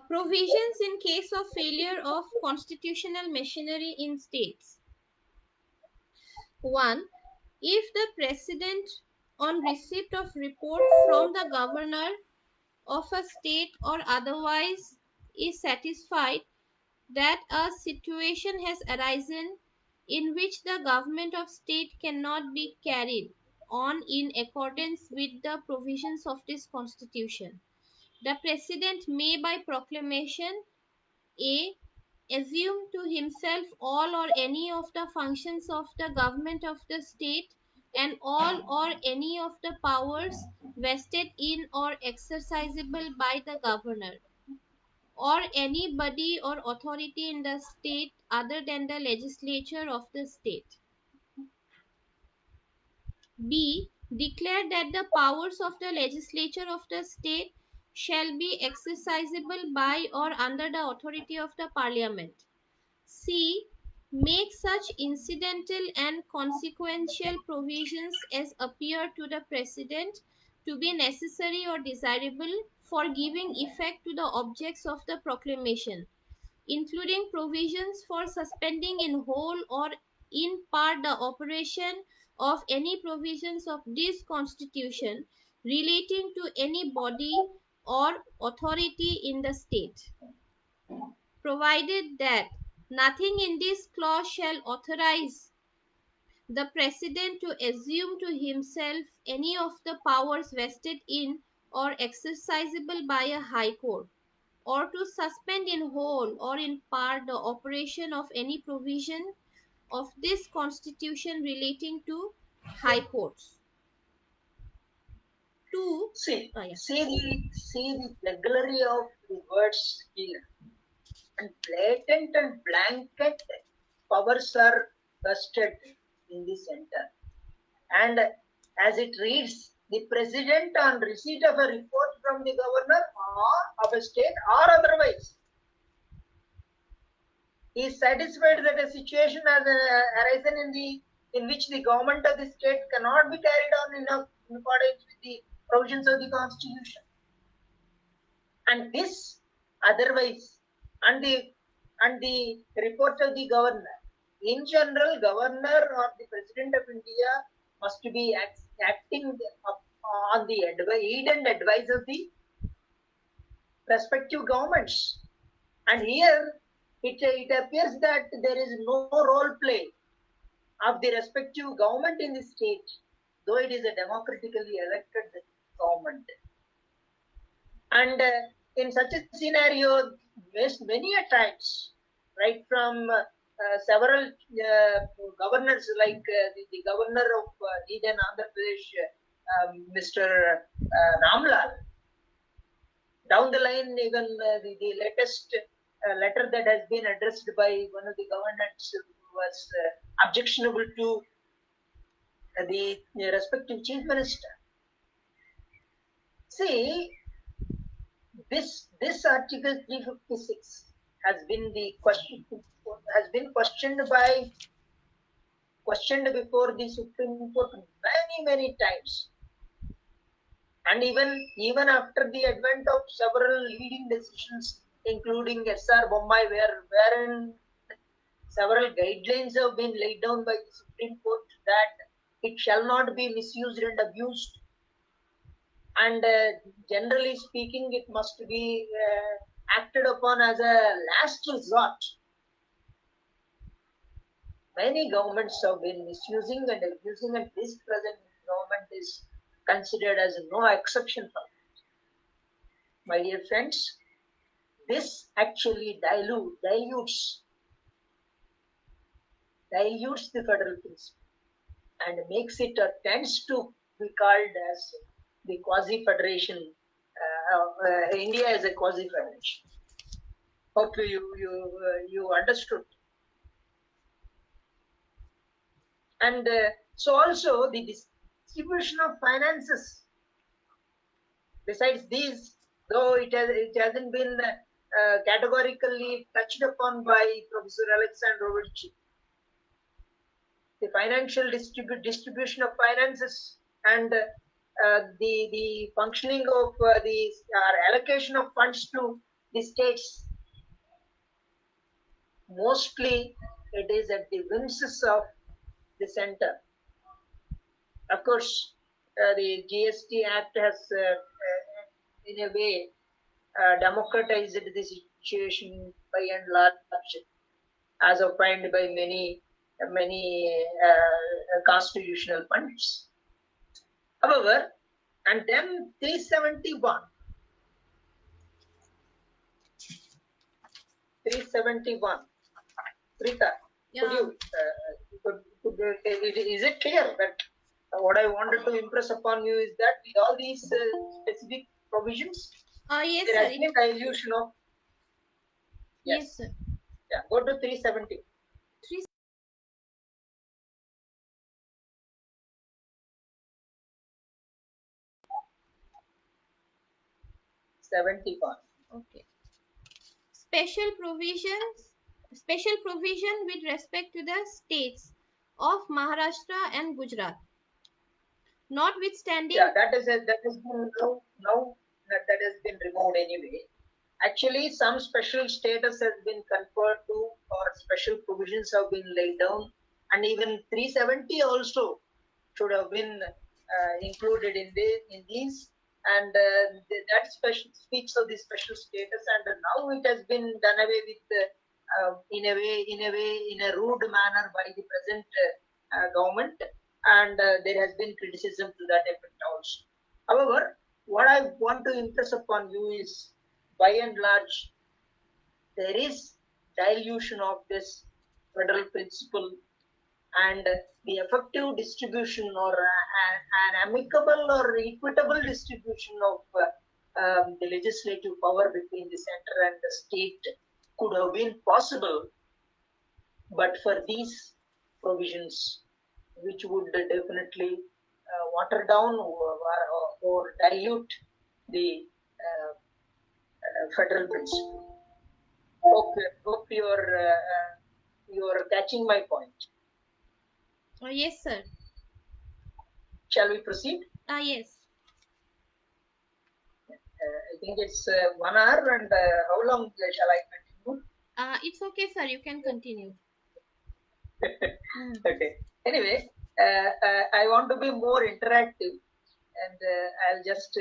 Provisions in case of failure of constitutional machinery in states. 1. If the President, on receipt of report from the Governor of a state or otherwise, is satisfied that a situation has arisen in which the government of state cannot be carried on in accordance with the provisions of this constitution, the president may by proclamation a assume to himself all or any of the functions of the government of the state and all or any of the powers vested in or exercisable by the governor or any body or authority in the state other than the legislature of the state. B. Declare that the powers of the legislature of the state shall be exercisable by or under the authority of the parliament. C. Make such incidental and consequential provisions as appear to the President to be necessary or desirable for giving effect to the objects of the proclamation, including provisions for suspending in whole or in part the operation of any provisions of this constitution relating to any body or authority in the state, provided that nothing in this clause shall authorize the president to assume to himself any of the powers vested in or exercisable by a high court, or to suspend in whole or in part the operation of any provision of this constitution relating to high courts. Two, See, yeah. see the regularity of the words here. And blatant and blanket powers are vested in the center. And as it reads, the president on receipt of a report from the governor or of a state or otherwise is satisfied that a situation has arisen in which the government of the state cannot be carried on in accordance with the provisions of the constitution, and this otherwise, and the report of the governor. In general, governor or the president of India must be acting on the aid and advice of the respective governments. And here it appears that there is no role play of the respective government in the state, though it is a democratically elected government. And in such a scenario, many a times, right from several governors, like the governor of then Andhra Pradesh, Mr. Ramlal, down the line, even the latest letter that has been addressed by one of the governments was objectionable to the respective chief minister. See, this article 356 has been questioned before the Supreme Court many times, and even after the advent of several leading decisions, including S.R. Bommai, wherein several guidelines have been laid down by the Supreme Court that it shall not be misused and abused, and generally speaking, it must be acted upon as a last resort. Many governments have been misusing and abusing, and this present government is considered as no exception from it. My dear friends, this actually dilutes the federal principle and makes it or tends to be called as the quasi-federation. India is a quasi-federation. Hope you understood. And so also the distribution of finances. Besides these, though it hasn't been categorically touched upon by Professor Alexandrovich, the financial distribution of finances and the functioning of the allocation of funds to the states, mostly it is at the whims of the center. Of course, the GST Act has, in a way, democratized the situation by and large, as opined by many constitutional pundits. However, and then 371. 371. Rita, Yeah. is it clear that what I wanted to impress upon you is that with all these specific provisions, Yes, there sir. has been dilution of. Yes, sir. Yeah, go to 370. 71. Okay. Special provision with respect to the states of Maharashtra and Gujarat. Notwithstanding, Yeah, that has been now that has been removed anyway. Actually, some special status has been conferred to, or special provisions have been laid down, and even 370 also should have been included in these, and that special speaks of the special status, and now it has been done away with in a rude manner by the present government, and there has been criticism to that effect also. However, what I want to impress upon you is, by and large, there is dilution of this federal principle, and the effective distribution, or an amicable or equitable distribution of the legislative power between the center and the state could have been possible, but for these provisions, which would definitely water down or dilute the federal principle. Hope you're catching my point. yes, sir. Shall we proceed? Yes. I think it's 1 hour, and how long shall I continue? It's okay, sir. You can continue. Okay. Anyway, I want to be more interactive, and I'll just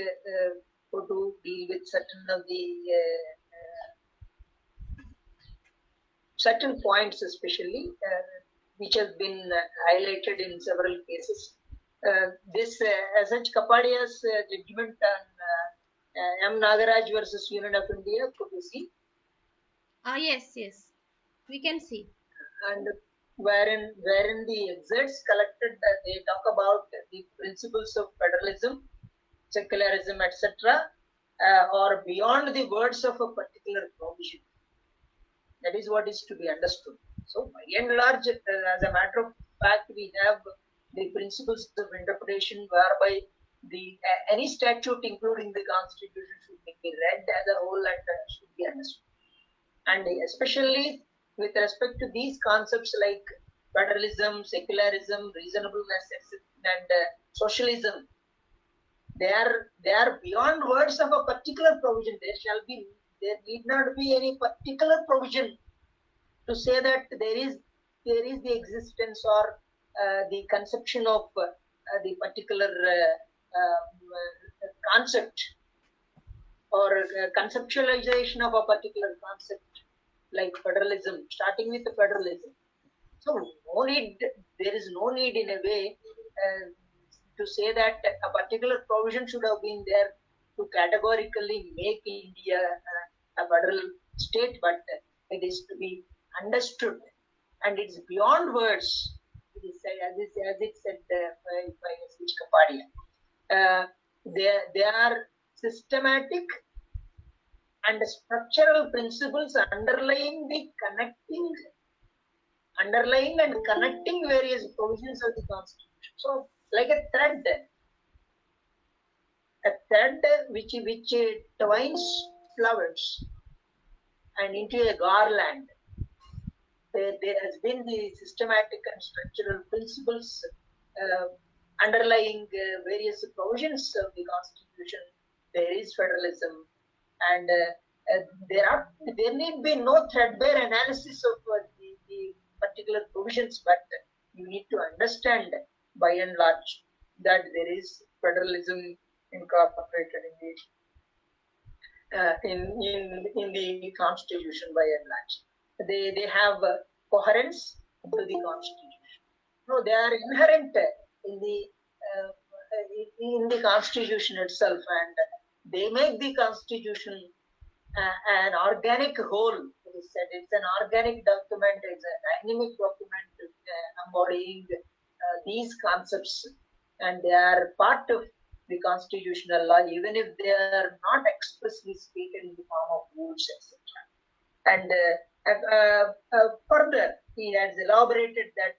go to deal with certain points, especially which has been highlighted in several cases. This S.H. Kapadia's judgment on M. Nagaraj versus Union of India, could you see? Yes. We can see. And wherein the excerpts collected, they talk about the principles of federalism, secularism, etc., or beyond the words of a particular provision. That is what is to be understood. So, by and large, as a matter of fact, we have the principles of interpretation whereby the any statute, including the constitution, should be read as a whole and should be understood. And especially with respect to these concepts like federalism, secularism, reasonableness, and socialism, they are beyond words of a particular provision. There need not be any particular provision to say that there is the existence or the conception of the particular concept, or conceptualization of a particular concept like federalism, starting with the federalism. So there is no need in a way to say that a particular provision should have been there to categorically make India a federal state, but it is to be understood, and it's beyond words. It is as it said by S.H. Kapadia. They are systematic and structural principles underlying and connecting various provisions of the Constitution. So, like a thread which twines flowers and into a garland. There has been the systematic and structural principles underlying various provisions of the Constitution. There is federalism, and there need be no threadbare analysis of the particular provisions, but you need to understand, by and large, that there is federalism incorporated in it. in the constitution by and large. They have coherence to the constitution. No, they are inherent uh, in the constitution itself, and they make the constitution an organic whole. It is said it's an organic document, it's a dynamic document embodying these concepts, and they are part of the constitutional law, even if they are not expressly stated in the form of rules, etc. And further, he has elaborated that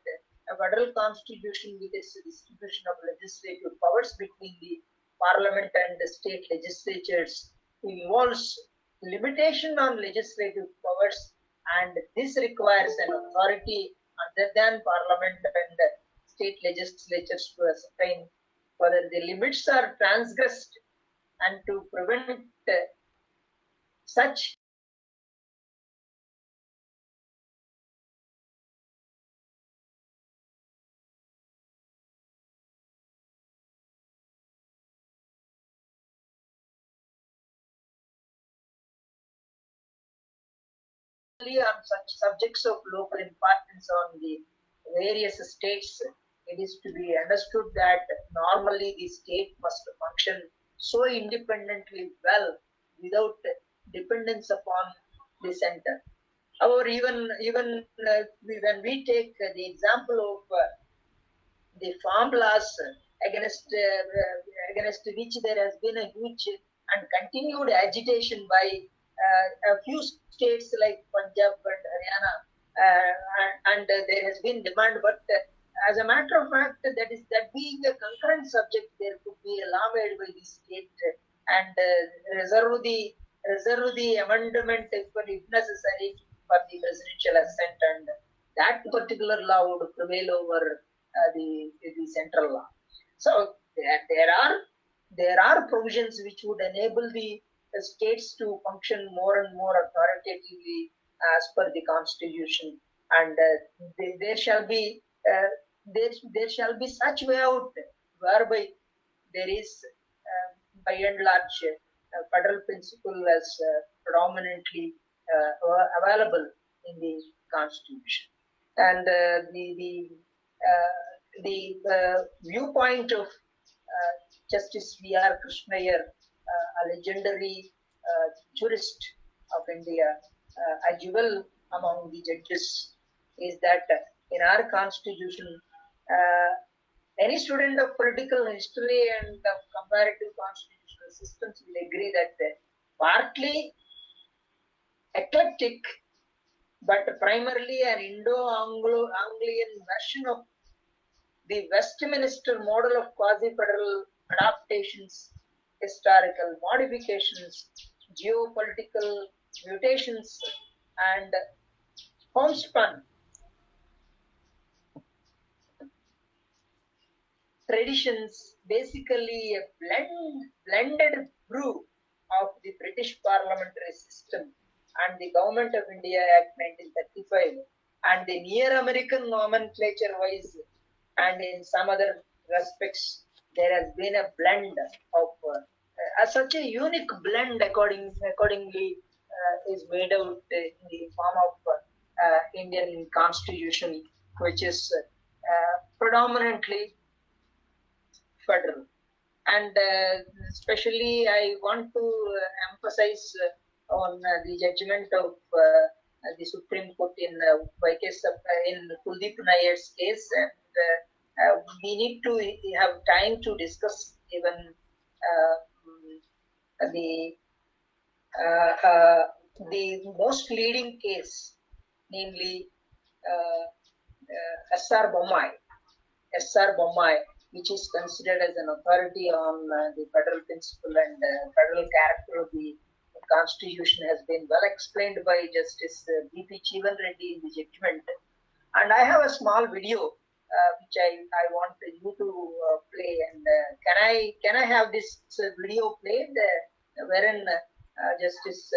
a federal constitution with its distribution of legislative powers between the parliament and the state legislatures involves limitation on legislative powers, and this requires an authority other than parliament and state legislatures to ascertain whether the limits are transgressed and to prevent such on such subjects of local importance on the various states. It is to be understood that normally the state must function so independently well without dependence upon the center. However, even when we take the example of the farm laws against which there has been a huge and continued agitation by a few states like Punjab and Haryana, and there has been demand. But as a matter of fact, that being a concurrent subject, there could be a law made by the state and reserve the amendment if necessary for the presidential assent, and that particular law would prevail over the central law. So there are provisions which would enable the states to function more and more authoritatively as per the constitution, and there shall be such way out whereby there is by and large federal principle as predominantly available in the constitution, and the viewpoint of Justice V.R. Krishnaiyer, a legendary jurist of India, a jewel among the judges, is that in our constitution, any student of political history and of comparative constitutional systems will agree that partly eclectic, but primarily an Indo-Anglian version of the Westminster model of quasi-federal adaptations, historical modifications, geopolitical mutations, and homespun traditions, basically a blended brew of the British parliamentary system and the Government of India Act 1935, and the near American nomenclature wise, and in some other respects, there has been a blend of such a unique blend accordingly is made out in the form of Indian constitution, which is predominantly federal. And especially, I want to emphasize on the judgment of the Supreme Court in in Kuldeep Nayyar's case, and we need to have time to discuss even the the most leading case, namely S.R. Bommai. S.R. Bommai, which is considered as an authority on the federal principle and federal character of the Constitution, has been well explained by Justice B.P. Chivan Reddy in the judgment. And I have a small video which I want you to play. And can I have this video played wherein Justice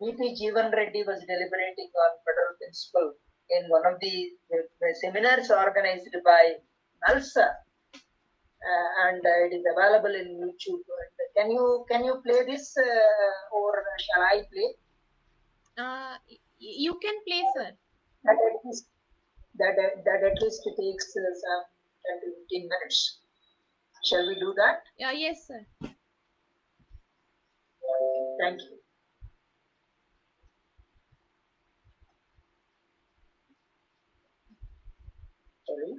B.P. Jeevan Reddy was deliberating on federal principle in one of the seminars organized by NALSA, and it is available in YouTube. Can you play this, or shall I play? You can play, sir. That at least takes some 10 to 15 minutes. Shall we do that? Yes, sir. Thank you. Sorry.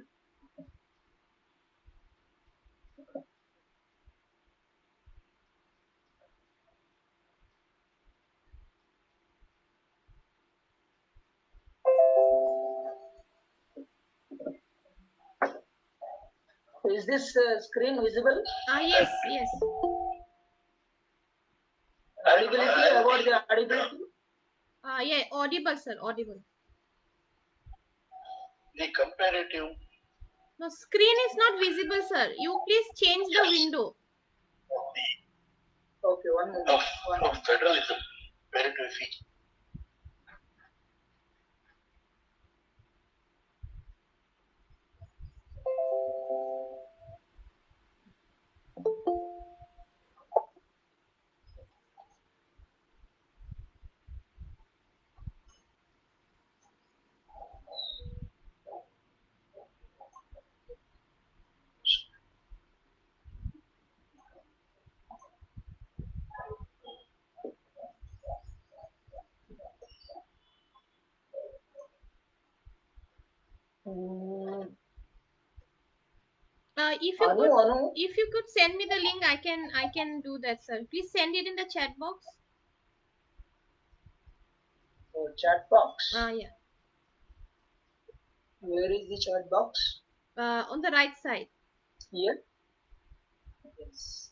Is this screen visible? Yes, yes. Audibility, about the audibility? Yeah, audible, sir, audible. The comparative. No, screen is not visible, sir. You please change the window. Okay, one moment. Of federalism, comparative feature. If you could send me the link, I can do that, sir. Please send it in the chat box. Oh, chat box. Yeah. Where is the chat box? On the right side. Here. Yes.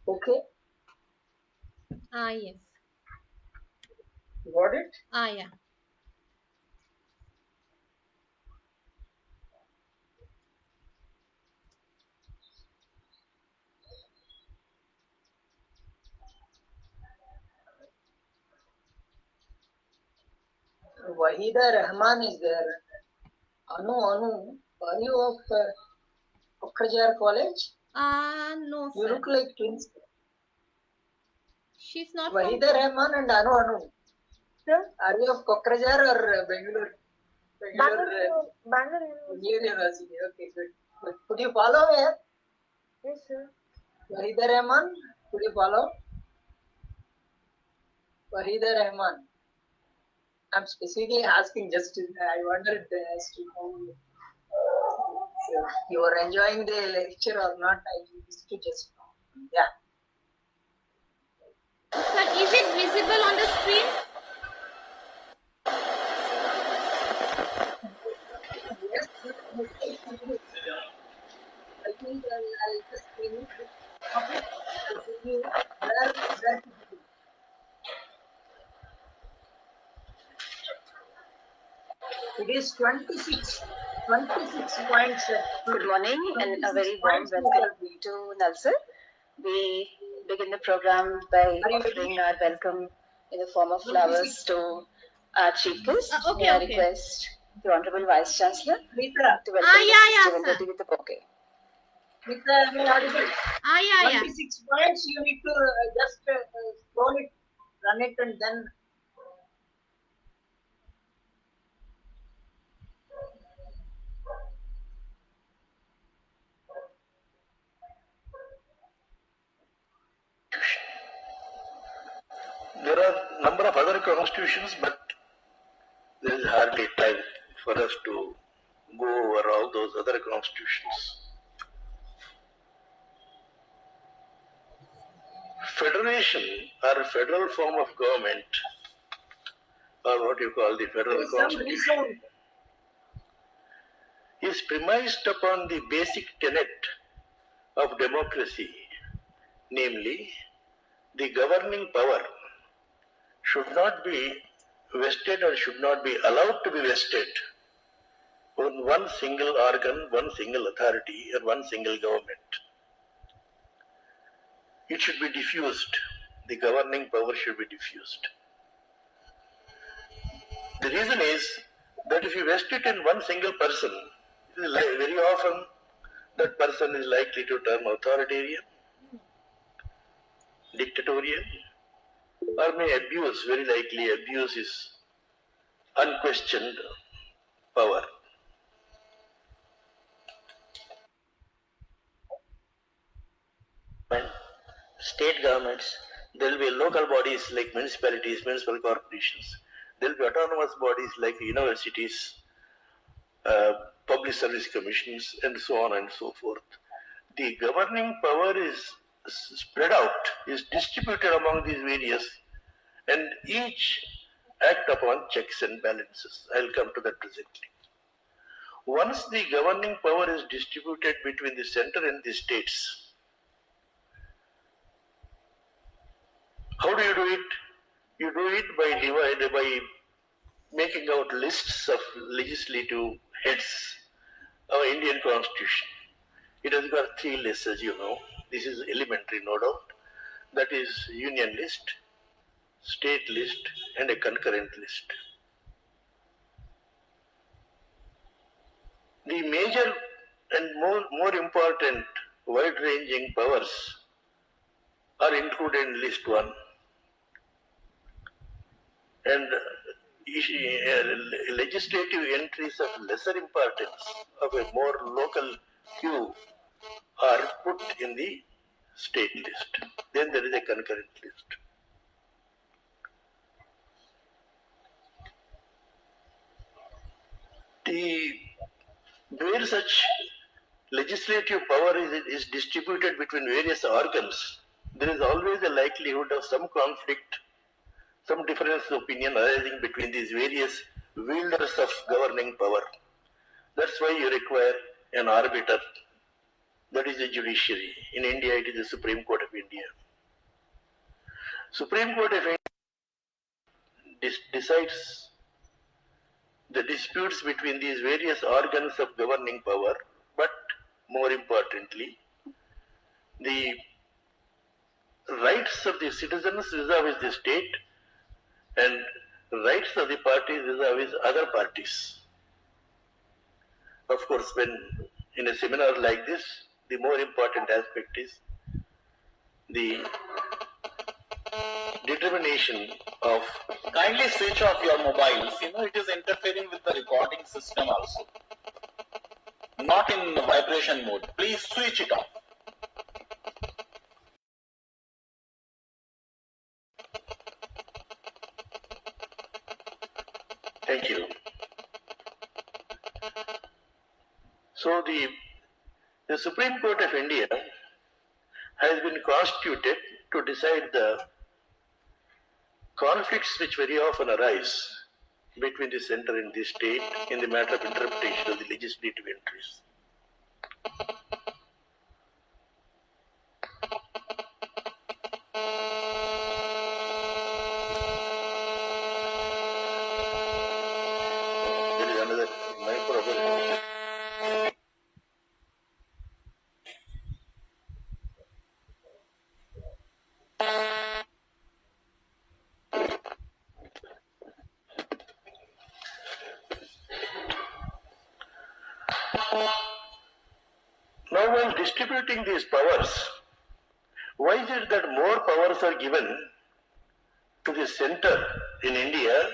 Okay. Yes. Got it? Yeah. Wahida Rahman is there. Anu, are you of Kokrajar College? No, You sir. look like twins. She's not Wahida Rahman and Anu. Sir? Are you of Kokrajar or Bangalore? Bangalore University. Okay, good. Could you follow me? Yes, sir. Wahida Rahman, could you follow? Wahida Rahman. I'm specifically asking just to, I wondered as to how you are enjoying the lecture or not. I used to just know. Yeah. Sir, is it visible on the screen? Yes. I think I'll just finish this topic. I'll tell you where to begin. It is 26 points. Good morning and a very warm welcome to Nalsar. We begin the program by offering our welcome in the form of flowers to our chief guest. May I request the Honorable Vice Chancellor to welcome Mr. Jayanti with the bouquet. Mitra, am I audible? Yeah. 26 points, you need to just scroll it, run it, and then. There are a number of other constitutions, but there is hardly time for us to go over all those other constitutions. Federation or federal form of government, or what you call the federal constitution, is premised upon the basic tenet of democracy, namely, the governing power should not be vested or should not be allowed to be vested on one single organ, one single authority, or one single government. It should be diffused. The governing power should be diffused. The reason is that if you vest it in one single person, very often that person is likely to turn authoritarian, dictatorial, or may abuse, very likely abuse his unquestioned power. And state governments, there will be local bodies like municipalities, municipal corporations, there will be autonomous bodies like universities, public service commissions, and so on and so forth. The governing power is spread out, is distributed among these various, and each act upon checks and balances. I'll come to that presently. Once the governing power is distributed between the center and the states, how do you do it? You do it by making out lists of legislative heads. Our Indian Constitution, it has got 3 lists, as you know. This is elementary, no doubt. That is union list, state list, and a concurrent list. The major and more important wide-ranging powers are included in list 1, and legislative entries of lesser importance, of a more local hue, are put in the state list. Then there is a concurrent list. Where such legislative power is distributed between various organs, there is always a likelihood of some conflict, some difference of opinion arising between these various wielders of governing power. That's why you require an arbiter. That is the judiciary. In India, it is the Supreme Court of India. Supreme Court of India decides the disputes between these various organs of governing power, but more importantly, the rights of the citizens vis-a-vis the state and rights of the parties vis-a-vis other parties. Of course, when in a seminar like this, the more important aspect is the determination of... Kindly switch off your mobiles. It is interfering with the recording system also. Not in vibration mode. Please switch it off. Thank you. So the Supreme Court of India has been constituted to decide the conflicts which very often arise between the center and the state in the matter of interpretation of the legislative entries. There is another problem. Now, while distributing these powers, why is it that more powers are given to the center in India,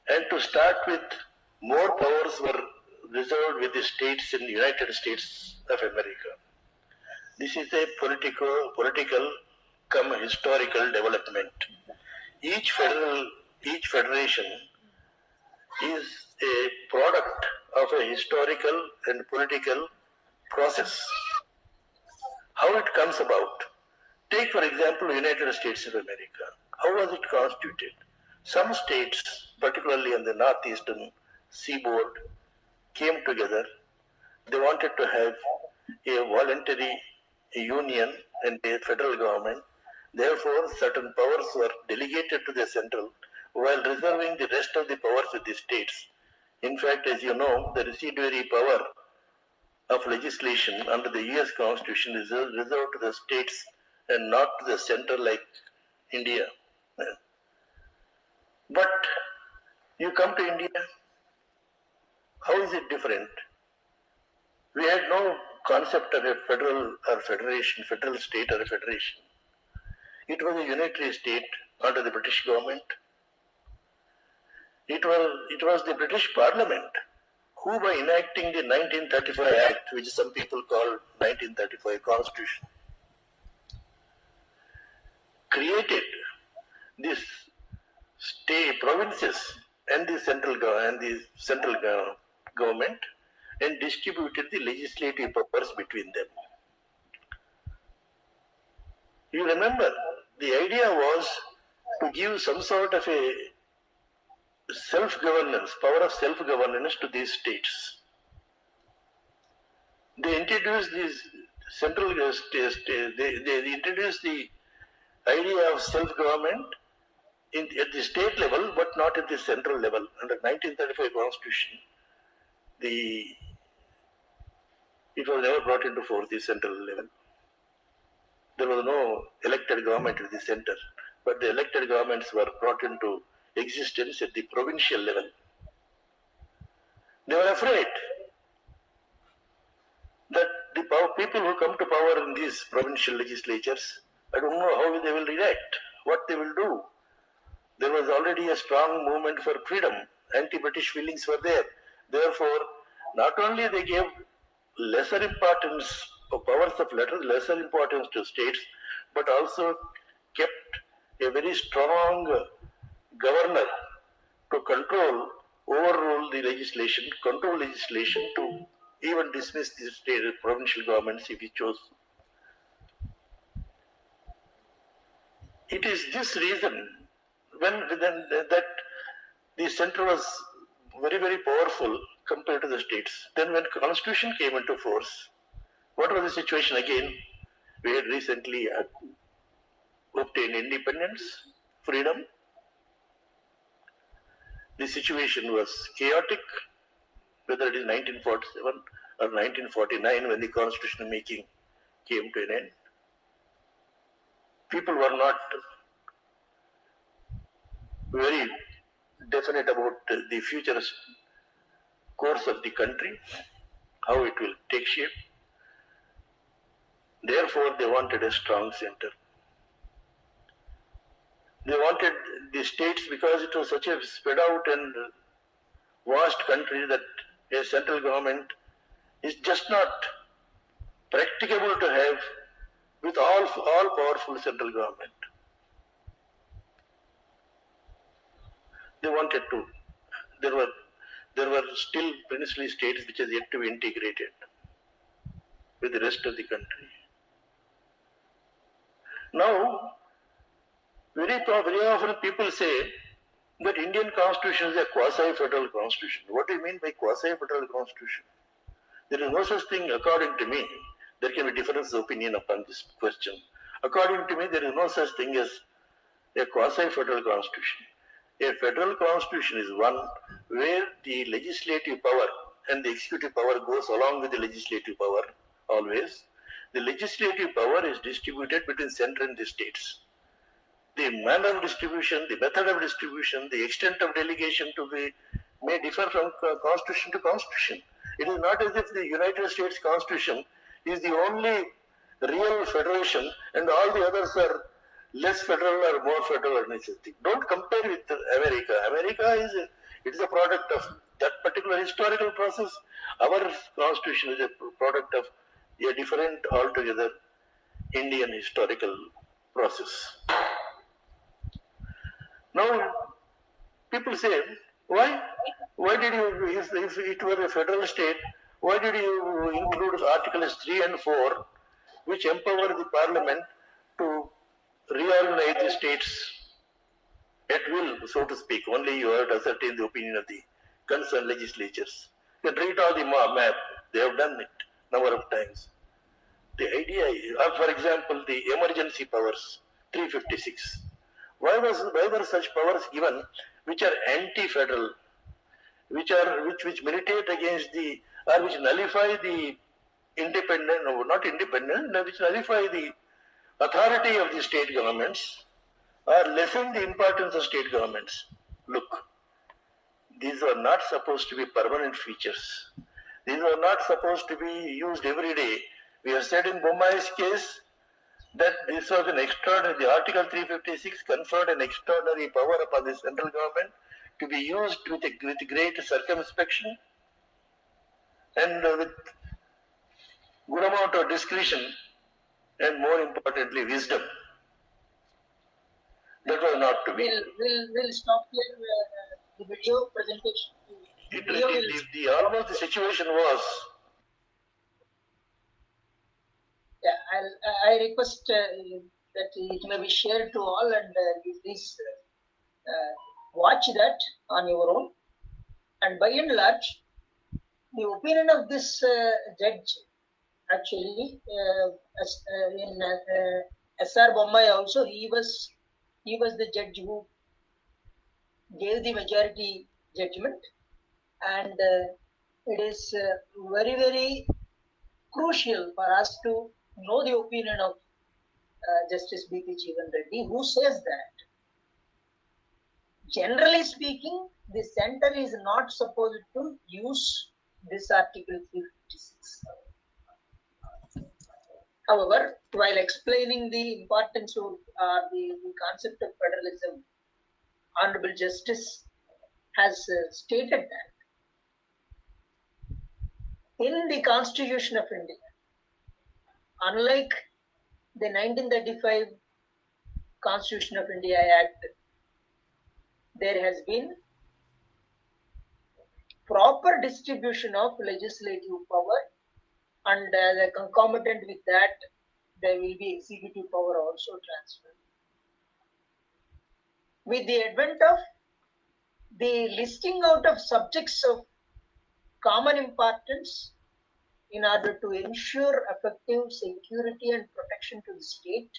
and to start with, more powers were reserved with the states in the United States of America? This is a political come historical development. Each federation is a product of a historical and political process. How it comes about? Take, for example, United States of America. How was it constituted? Some states, particularly on the northeastern seaboard, came together. They wanted to have a voluntary union and a federal government. Therefore, certain powers were delegated to the central while reserving the rest of the powers with the states. In fact, as you know, the residuary power of legislation under the US Constitution is reserved to the states and not to the center like India. But you come to India, How is it different? We had no concept of a federal or federation, federal state or a federation. It was a unitary state under the British government. It was the British Parliament who, by enacting the 1935 Act, which some people call 1935 Constitution, created these state provinces and the central government and distributed the legislative powers between them. You remember, the idea was to give some sort of a self-governance, power of self-governance to these states. They introduced these central states, they introduced the idea of self-government at the state level, but not at the central level. Under 1935 Constitution, it was never brought into force, the central level. There was no elected government at the center, but the elected governments were brought into existence at the provincial level. They were afraid that the people who come to power in these provincial legislatures, I don't know how they will react, what they will do. There was already a strong movement for freedom. Anti-British feelings were there. Therefore, not only they gave lesser importance of powers of lesser importance to states, but also kept a very strong governor to overrule the legislation, control legislation, to even dismiss the state provincial governments if he chose. It is this reason that the center was very, very powerful compared to the states. Then when Constitution came into force, what was the situation again? We had recently obtained independence, freedom. The situation was chaotic, whether it is 1947 or 1949 when the constitution making came to an end. People were not very definite about the future course of the country, how it will take shape. Therefore, they wanted a strong center. They wanted the states, because it was such a spread out and vast country, that a central government is just not practicable to have with all powerful central government. They wanted to. There were still princely states which is yet to be integrated with the rest of the country. Now, very often people say that Indian constitution is a quasi-federal constitution. What do you mean by quasi-federal constitution? There is no such thing, according to me. There can be difference of opinion upon this question. According to me, there is no such thing as a quasi-federal constitution. A federal constitution is one where the legislative power and the executive power goes along with the legislative power always. The legislative power is distributed between center and the states. The manner of distribution, the method of distribution, the extent of delegation may differ from constitution to constitution. It is not as if the United States Constitution is the only real federation and all the others are less federal or more federal or anything. Don't compare with America. America is a product of that particular historical process. Our constitution is a product of a different altogether Indian historical process. Now, people say, why did you, if it were a federal state, why did you include Articles 3 and 4, which empower the parliament to reorganize the states at will, so to speak? Only you have to ascertain the opinion of the concerned legislatures. You can read all the map. They have done it number of times. The idea is, for example, the emergency powers, 356. Why were such powers given which are anti-federal, which militate against or which nullify the independent, no, not independent, which nullify the authority of the state governments or lessen the importance of state governments? Look, these are not supposed to be permanent features. These are not supposed to be used every day. We have said in Bommai's case that this was an extraordinary, the Article 356 conferred an extraordinary power upon the central government to be used with great circumspection and with good amount of discretion and more importantly wisdom. That was not to be. We'll stop here the video presentation. Almost the situation was. Yeah, I request that it may be shared to all, and you please watch that on your own. And by and large, the opinion of this judge actually in S.R. Bommai also, he was the judge who gave the majority judgment, and it is very, very crucial for us to know the opinion of Justice B.P. Jeevan Reddy, who says that generally speaking, the center is not supposed to use this Article 356. However, while explaining the importance of the concept of federalism, Honorable Justice has stated that in the Constitution of India, unlike the 1935 Constitution of India Act, there has been proper distribution of legislative power, and the concomitant with that, there will be executive power also transferred. With the advent of the listing out of subjects of common importance in order to ensure effective security and protection to the state,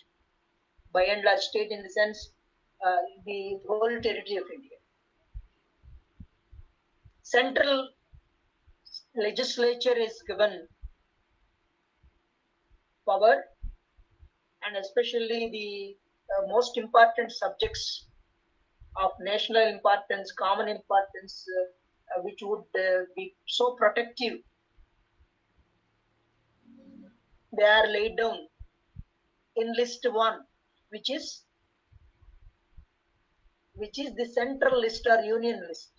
by and large state in the sense the whole territory of India. Central legislature is given power, and especially the most important subjects of national importance, common importance, which would be so protective, they are laid down in list 1, which is the central list or union list.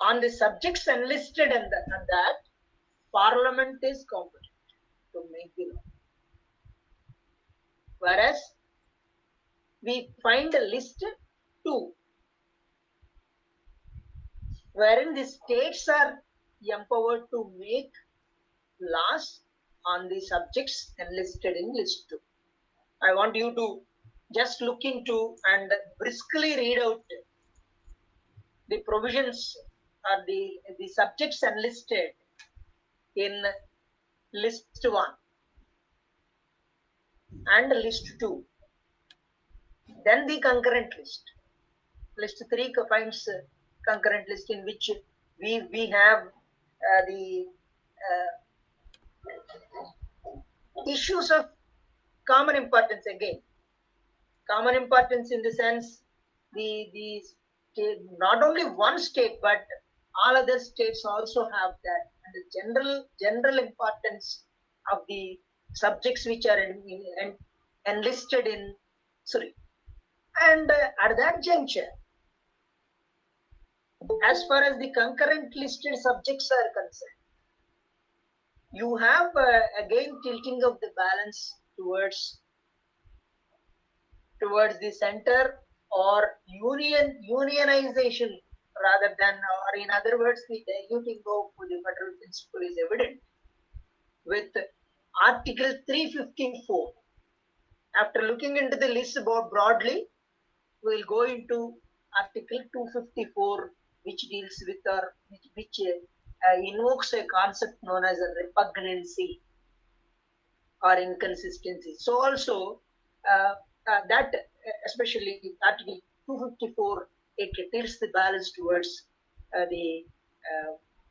On the subjects enlisted and that, Parliament is competent to make the law. Whereas we find a list 2, wherein the states are empowered to make laws on the subjects enlisted in list 2. I want you to just look into and briskly read out the provisions or the subjects enlisted in list 1 and list 2. Then the concurrent list. List 3 finds concurrent list in which we have the issues of common importance again. Common importance in the sense the state, not only one state but all other states also have that, and the general importance of the subjects which are enlisted in and at that juncture, as far as the concurrent listed subjects are concerned, you have again tilting of the balance towards the center or unionization rather than, or in other words, the diluting of the federal principle is evident with Article 354. After looking into the list broadly, we will go into Article 254, which deals with which invokes a concept known as a repugnancy or inconsistency. So also that especially Article 254, it tilts the balance towards the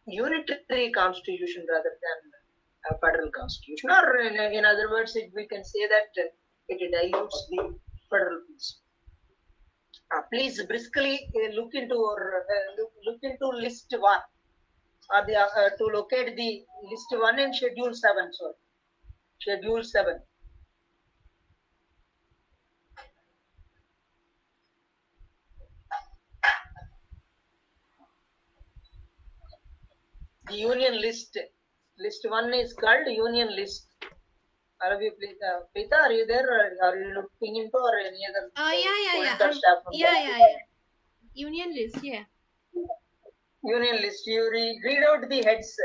unitary constitution rather than federal constitution, or in other words, we can say that it dilutes the federal principle. Please briskly look into list 1, or to locate the list 1 and schedule 7. Sorry, schedule 7. The union list. List 1 is called union list. Preeta, are you there? Or are you looking into or any other Yeah. staff member? Yeah. Union list, yeah. Union list. You read out the heads.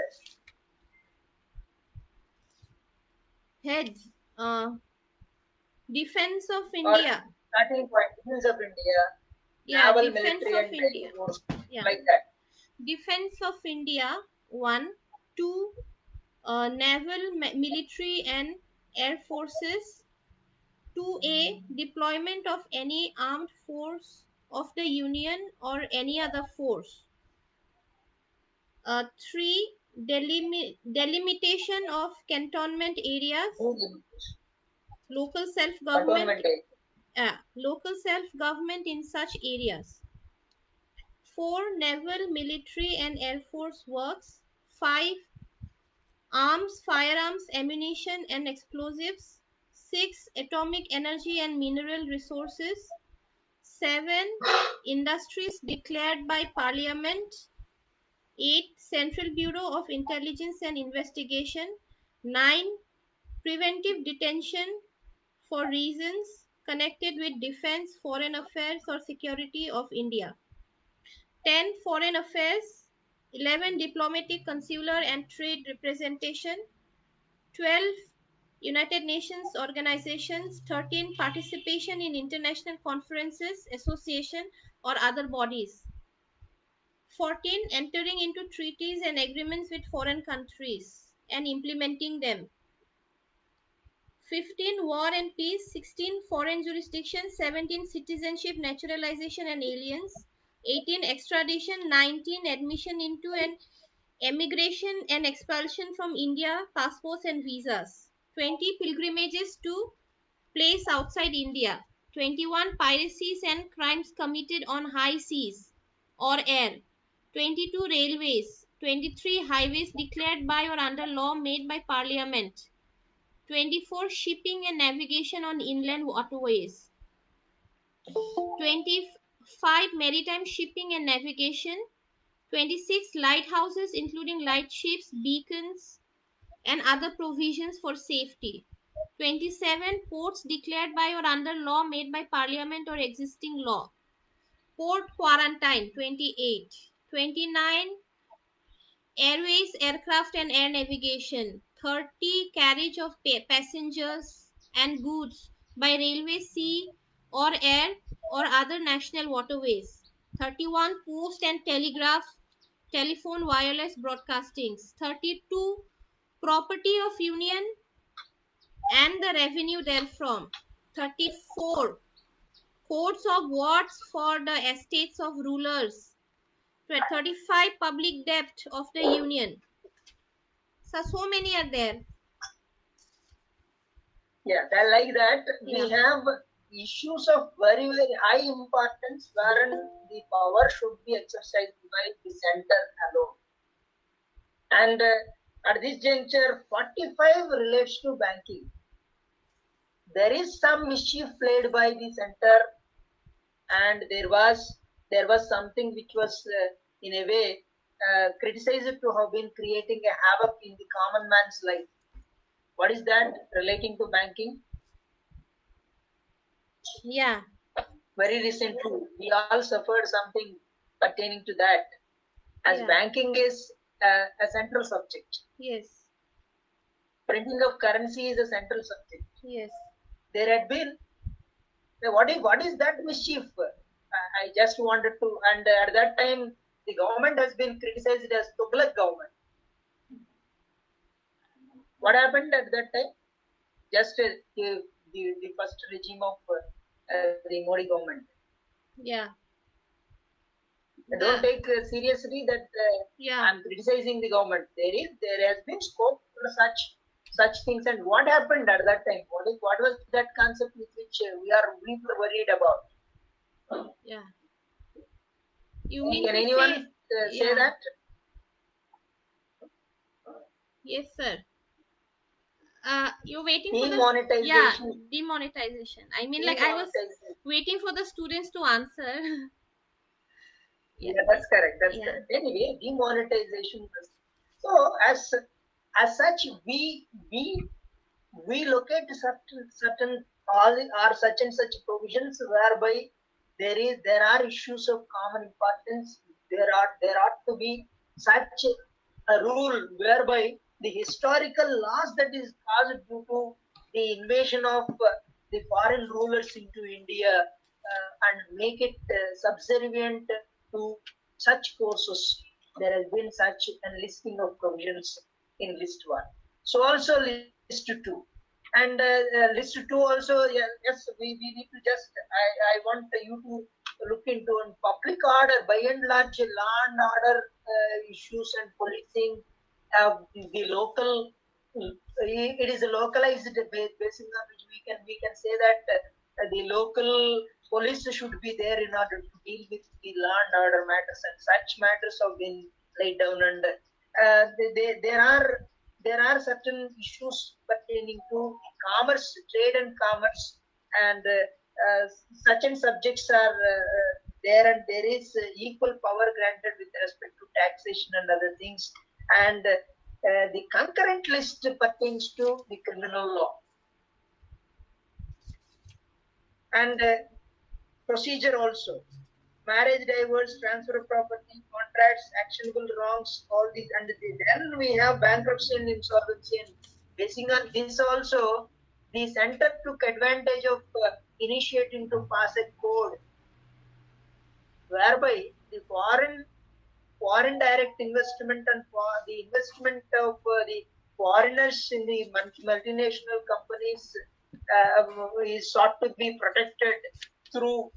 Heads. Defense of Or India. starting point, defense of India, Yeah, naval, defense military, of and India. air force, Yeah. like that. Defense of India, 1. 2. Naval, military, and air forces. 2A. Deployment of any armed force of the Union or any other force. 3. Delimitation of cantonment areas. Local self-government. Local self-government in such areas. 4. Naval, military, and air force works. 5. Arms, firearms, ammunition, and explosives. 6. Atomic energy and mineral resources. 7. Industries declared by Parliament. 8. Central Bureau of Intelligence and Investigation. 9. Preventive detention for reasons connected with defense, foreign affairs, or security of India. 10. Foreign affairs. 11. Diplomatic, consular, and trade representation. 12. United Nations organizations. 13. Participation in international conferences, association, or other bodies. 14. Entering into treaties and agreements with foreign countries and implementing them. 15. War and peace. 16. Foreign jurisdiction. 17. Citizenship, naturalization, and aliens. 18. Extradition. 19. Admission into and emigration and expulsion from India, passports and visas. 20. Pilgrimages to place outside India. 21. Piracies and crimes committed on high seas or air. 22. Railways. 23. Highways declared by or under law made by Parliament. 24. Shipping and navigation on inland waterways. 25. Maritime shipping and navigation. 26. Lighthouses, including lightships, beacons, and other provisions for safety. 27. Ports declared by or under law made by Parliament or existing law. Port quarantine. 28. 29. Airways, aircraft, and air navigation. 30. Carriage of passengers and goods by railway, sea, or air, or other national waterways. 31. Post and telegraph, telephone, wireless broadcastings. 32. Property of Union and the revenue therefrom. 34. Codes of wards for the estates of rulers. 35. Public debt of the Union. So many are there. Yeah, then like that, Yeah. we have issues of very, very high importance wherein the power should be exercised by the center alone. And at this juncture, 45 relates to banking. There is some mischief played by the center, and there was something which was in a way criticized to have been creating a havoc in the common man's life. What is that relating to banking? Yeah. Very recently, we all suffered something pertaining to that, as Yeah. banking is a central subject. Yes. Printing of currency is a central subject. Yes. There had been what is that mischief? I just wanted to, and at that time, the government has been criticized as Tughlaq government. What happened at that time? Just the first regime of the Modi government. Yeah. Don't take seriously that Yeah. I'm criticizing the government. There has been scope for such things. And what happened at that time? What was that concept with which we were worried about? Yeah. You mean Can to anyone say, say yeah. that? Yes, sir. You're waiting for the, yeah, Demonetization. demonetization. I mean, like, I was Demonetization. waiting for the students to answer. Yeah. Yeah, that's correct. That's Yeah. correct. Anyway, demonetization. So as such, we look at certain all or such and such provisions whereby there are issues of common importance. There ought to be such a rule whereby the historical loss that is caused due to the invasion of the foreign rulers into India and make it subservient to such courses. There has been such a listing of provisions in list 1. So also list 2. And list 2 also, yeah, yes, we need to just, I want you to look into on public order. By and large, law and order issues and policing, the local, it is a localized basis on which we can say that the local police should be there in order to deal with the law and order matters, and such matters have been laid down. And there are certain issues pertaining to commerce, trade and commerce, and such and subjects are there, and there is equal power granted with respect to taxation and other things. And the concurrent list pertains to the criminal law. And procedure also. Marriage, divorce, transfer of property, contracts, actionable wrongs, all these. And then we have bankruptcy and insolvency. And basing on this also, the center took advantage of initiating to pass a code whereby the foreign direct investment and for the investment of the foreigners in the multinational companies is sought to be protected through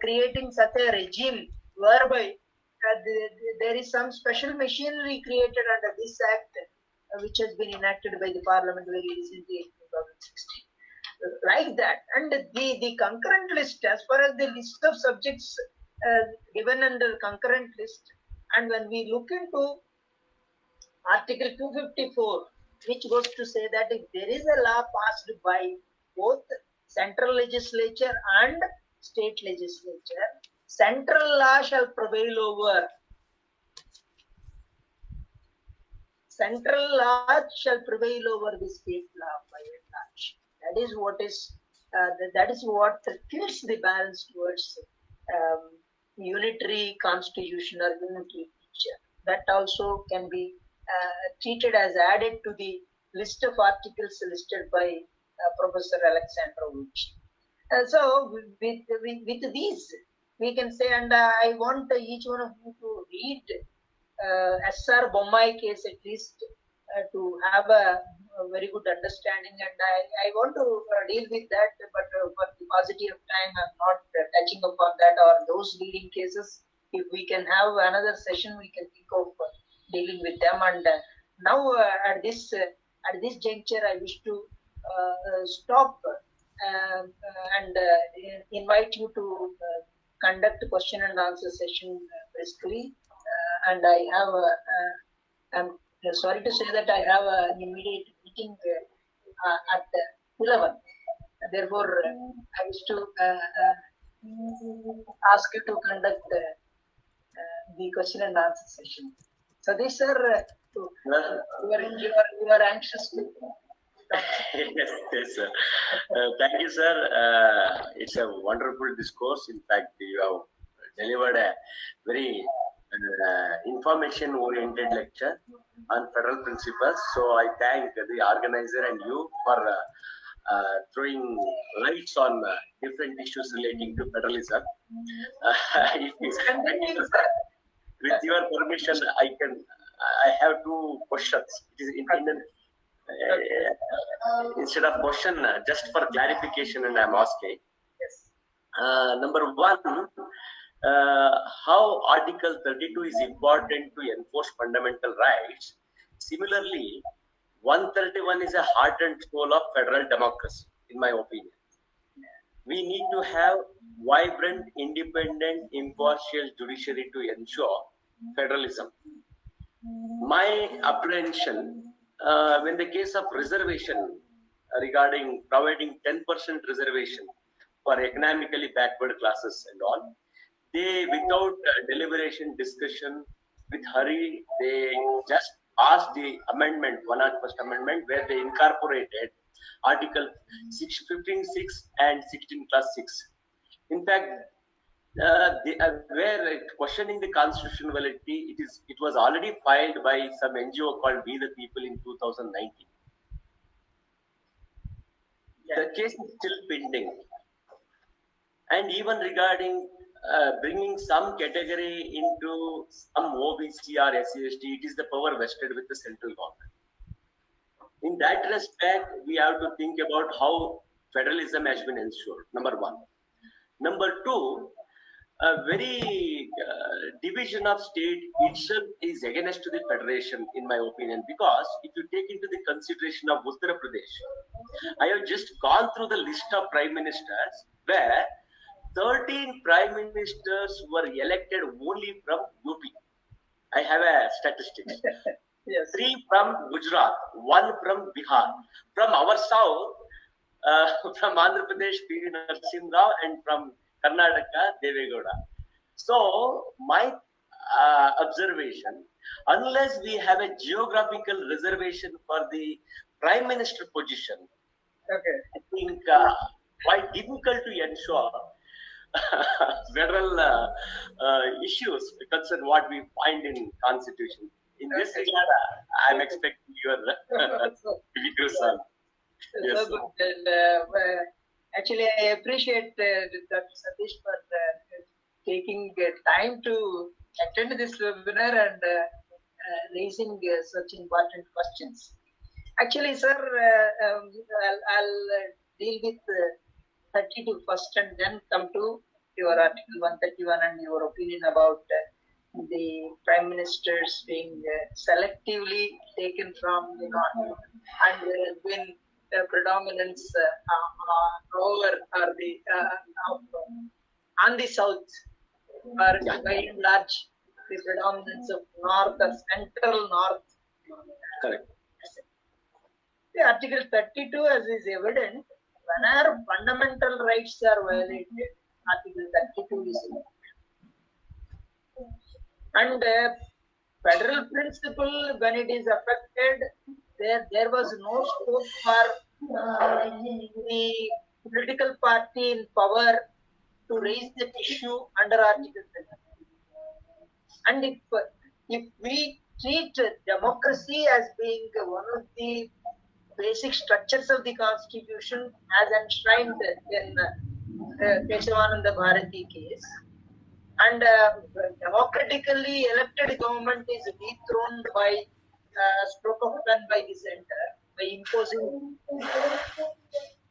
creating such a regime whereby there is some special machinery created under this act which has been enacted by the parliament very recently in 2016. Like that. And the concurrent list, as far as the list of subjects given under concurrent list, and when we look into Article 254, which goes to say that if there is a law passed by both central legislature and state legislature, central law shall prevail over the state law by and large. That is what is that is what tilts the balance towards unitary constitution or unitary feature. That also can be treated as added to the list of articles listed by Professor Alexandrovich. So with these, we can say, and I want each one of you to read SR Bommai case at least to have a very good understanding. And I want to deal with that, but for the paucity of time, I'm not touching upon that or those leading cases. If we can have another session, we can think of dealing with them. And now at this juncture, I wish to stop and invite you to conduct question and answer session briskly. And I have I'm sorry to say that I have an immediate meeting at 11. Therefore, I wish to ask you to conduct the question and answer session. So this, sir, you are anxious to. Yes, yes, sir. Thank you, sir. It's a wonderful discourse. In fact, you have delivered a very information-oriented lecture on federal principles. So I thank the organizer and you for throwing lights on different issues relating to federalism. With your permission, I have two questions. It is in instead of question, just for clarification, and I'm asking. Number one, how Article 32 is important to enforce fundamental rights. Similarly, 131 is a heart and soul of federal democracy, in my opinion. we need to have vibrant, independent, impartial judiciary to ensure federalism. My apprehension, when the case of reservation regarding providing 10% reservation for economically backward classes and all, they without deliberation, discussion, with hurry, they just passed the amendment, 101st Amendment, where they incorporated Article 15(6) and 16(6). In fact, they were questioning the constitutionality. It was already filed by some NGO called We the People in 2019. The case is still pending. And even regarding bringing some category into some OBC or SC/ST, it is the power vested with the central government. In that respect, we have to think about how federalism has been ensured, number one. Number two, a very division of state itself is against the federation, in my opinion, because if you take into the consideration of Uttar Pradesh, I have just gone through the list of prime ministers where 13 prime ministers were elected only from UP. I have a statistics. Yes. 3 from Gujarat, 1 from Bihar. From our south, from Andhra Pradesh, P.V. Narasimha Rao, and from Karnataka, Devegowda. So, my observation, unless we have a geographical reservation for the prime minister position, Okay. I think quite difficult to ensure federal issues concern what we find in constitution. In this regard, I'm expecting your views on. Yes, So good. And, actually, I appreciate Dr. Satish for taking time to attend this webinar and raising such important questions. Actually, sir, I'll deal with 32 first and then come to your Article 131 and your opinion about the prime ministers being selectively taken from the north, and there has been predominance over or the on the south, or by and large the predominance of north or central north. Correct. The Article 32, as is evident, whenever fundamental rights are violated, Article 32 is invoked. And federal principle, when it is affected, there was no scope for the political party in power to raise that issue under Article 32. And if we treat democracy as being one of the basic structures of the Constitution as enshrined in Keshavananda Bharati case, and democratically elected government is dethroned by stroke of pen by the center,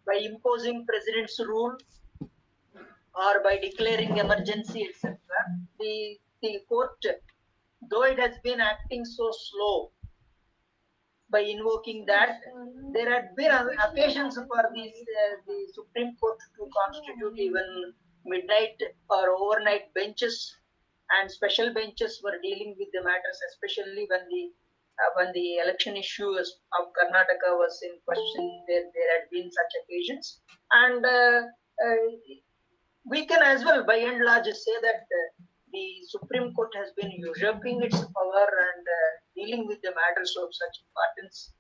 by imposing president's rule or by declaring emergency, etc. The court, though it has been acting so slow by invoking that, there had been occasions for the Supreme Court to constitute even midnight or overnight benches, and special benches were dealing with the matters, especially when the election issues of Karnataka was in question. There had been such occasions, and we can as well, by and large, say that the Supreme Court has been usurping its power and dealing with the matters of such importance,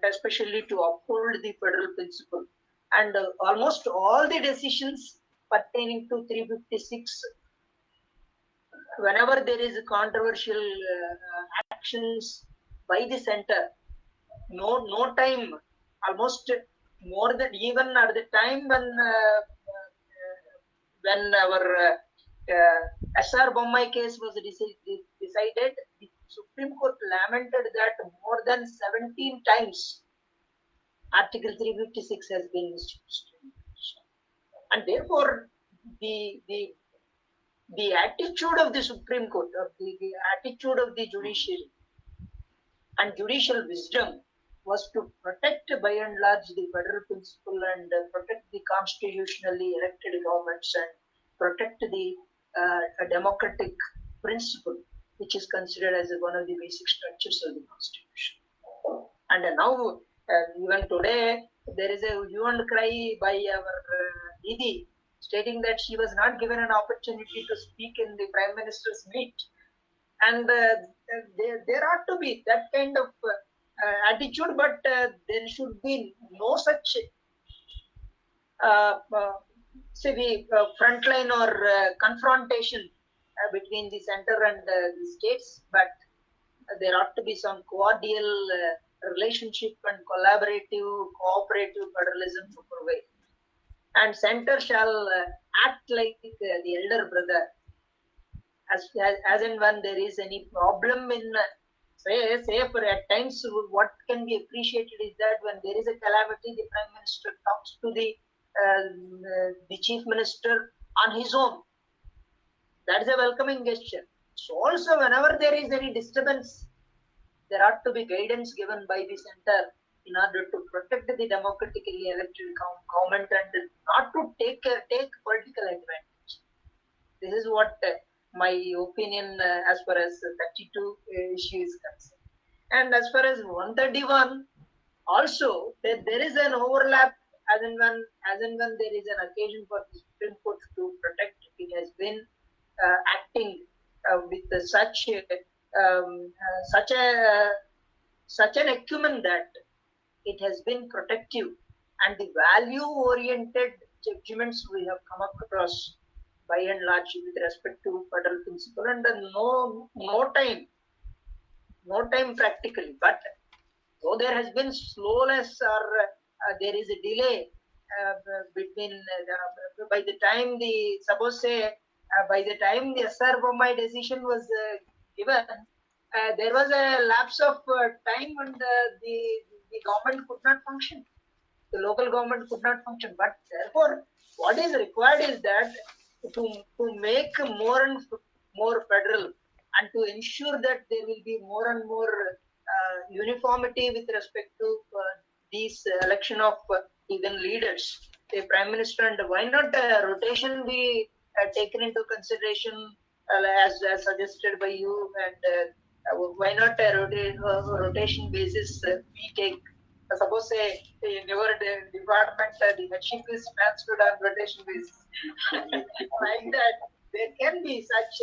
especially to uphold the federal principle. And almost all the decisions pertaining to 356, whenever there is controversial actions by the center, no time, almost more than even at the time when our SR Bommai case was decided, the Supreme Court lamented that more than 17 times Article 356 has been misused. And therefore, the attitude of the Supreme Court, or the attitude of the judiciary and judicial wisdom was to protect by and large the federal principle and protect the constitutionally elected governments and protect the democratic principle, which is considered as one of the basic structures of the constitution. And now, even today, there is a hue and cry by our Didi stating that she was not given an opportunity to speak in the Prime Minister's meet. And there ought to be that kind of attitude, but there should be no such frontline or confrontation between the center and the states, but there ought to be some cordial relationship and collaborative, cooperative federalism to provide. And center shall act like the elder brother as and when there is any problem in say for at times what can be appreciated is that when there is a calamity, the Prime Minister talks to the Chief Minister on his own. That is a welcoming gesture. So also whenever there is any disturbance, there ought to be guidance given by the center in order to protect the democratically elected government and not to take political advantage. This is what my opinion as far as 32 issue is concerned. And as far as 131, also there is an overlap as and when there is an occasion for the Supreme Court to protect. It has been acting with such an acumen that it has been protective, and the value-oriented judgments we have come across by and large with respect to federal principle, and no time practically. But though there has been slowness or there is a delay between by the time by the time the SR decision was given, there was a lapse of time and the government could not function. The local government could not function. But therefore, what is required is that to make more and more federal and to ensure that there will be more and more uniformity with respect to these election of even leaders, the Prime Minister, and why not rotation be taken into consideration as suggested by you, and why not rotation basis we take. Suppose in your department the headship is transferred on rotation basis. Like that, there can be such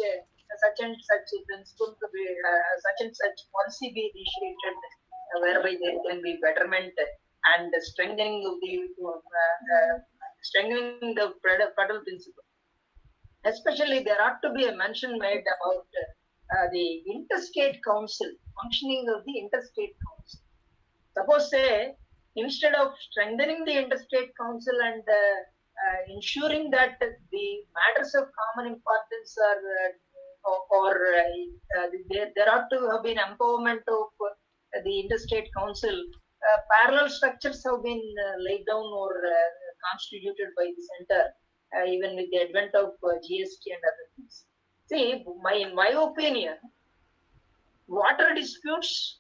and such principle to be such and such policy be initiated, whereby there can be betterment and strengthening of the federal principle. Especially, there ought to be a mention made about the interstate council, functioning of the interstate council. Suppose instead of strengthening the interstate council and ensuring that the matters of common importance there ought to have been empowerment of the interstate council. Parallel structures have been laid down or constituted by the center, even with the advent of GST and other things. See, in my opinion, water disputes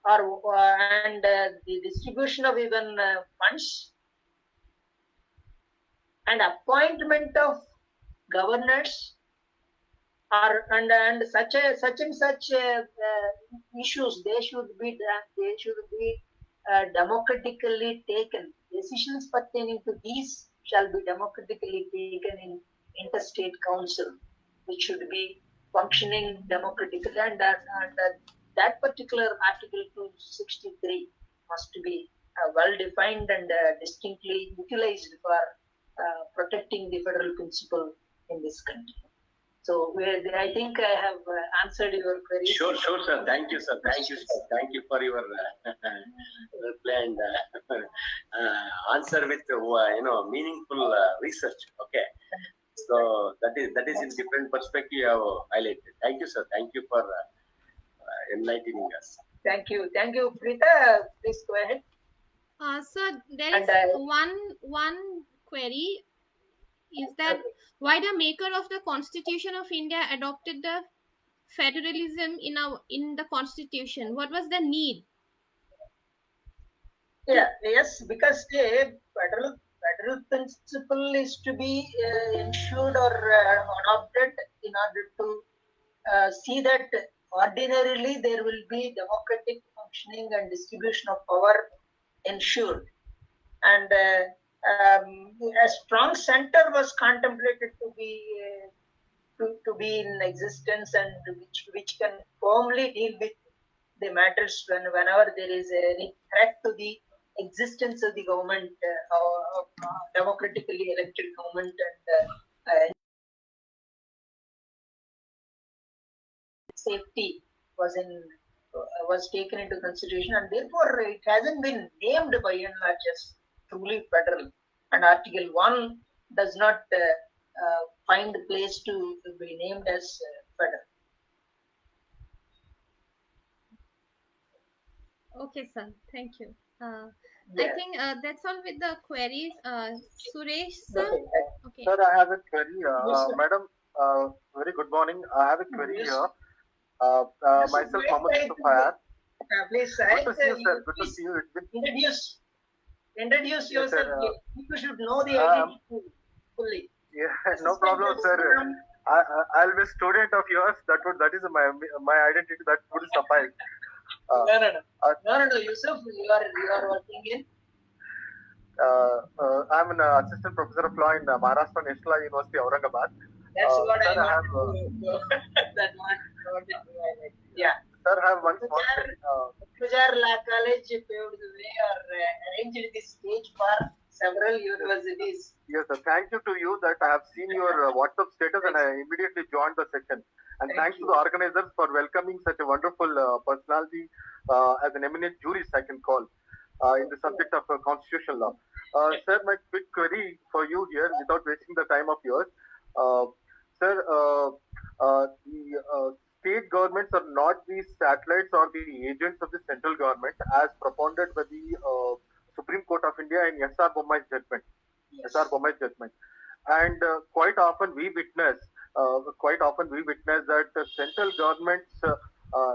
and the distribution of even funds and appointment of governors and such issues, they should be democratically taken. Decisions pertaining to these shall be democratically taken in interstate council, which should be functioning democratically, and that particular Article 263 must be well defined and distinctly utilized for protecting the federal principle in this country. So I think I have answered your query. Sure, sir. Thank you, sir. Thank you for your reply and answer with meaningful research. Okay. So that is in different perspective you have highlighted. Thank you, sir. Thank you for enlightening us. Thank you, Preeta. Please go ahead. Sir, there is one query. Is that why the maker of the Constitution of India adopted the federalism in the Constitution? What was the need? Yes, because the federal principle is to be ensured or adopted in order to see that ordinarily there will be democratic functioning and distribution of power ensured. And a strong center was contemplated to be in existence, and which can firmly deal with the matters whenever there is any threat to the existence of the government, democratically elected government, and safety was taken into consideration, and therefore it hasn't been named by and large as truly federal. And Article 1 does not find a place to be named as federal. Okay, sir. Thank you. I Yeah. think that's all with the queries. Suresh, sir. Okay. Okay. Sir, I have a query. Yes, sir. Madam, very good morning. I have a query Yes. here. Yes, Myself, wait, Mohammed wait, Mustafayar. please, Good to see you, sir. Good to please see you. It's been, introduce yes, sir. yourself. You should know the identity fully. Yeah, This no is problem, sir. from I'll be a student of yours. That is my identity. That would suffice. no, Yusuf, you are working in. I'm an assistant professor of law in Maharashtra National University, Aurangabad. That's what Sir, I I have. wanted to. That wanted to highlight. Yeah. Sir, I have one small query. Pujar La College paved the way or arranged the stage for several universities. Yes, sir. Thank you to you that I have seen your WhatsApp status and I immediately joined the session. And thanks to the organizers for welcoming such a wonderful personality as an eminent jurist, I can call, in the subject of constitutional law. Sir, my quick query for you here, without wasting the time of yours. Uh, Sir, the state governments are not the satellites or the agents of the central government as propounded by the Supreme Court of India in S.R. Bommai's judgment. S.R. Bommai's judgment. And quite often we witness that central government's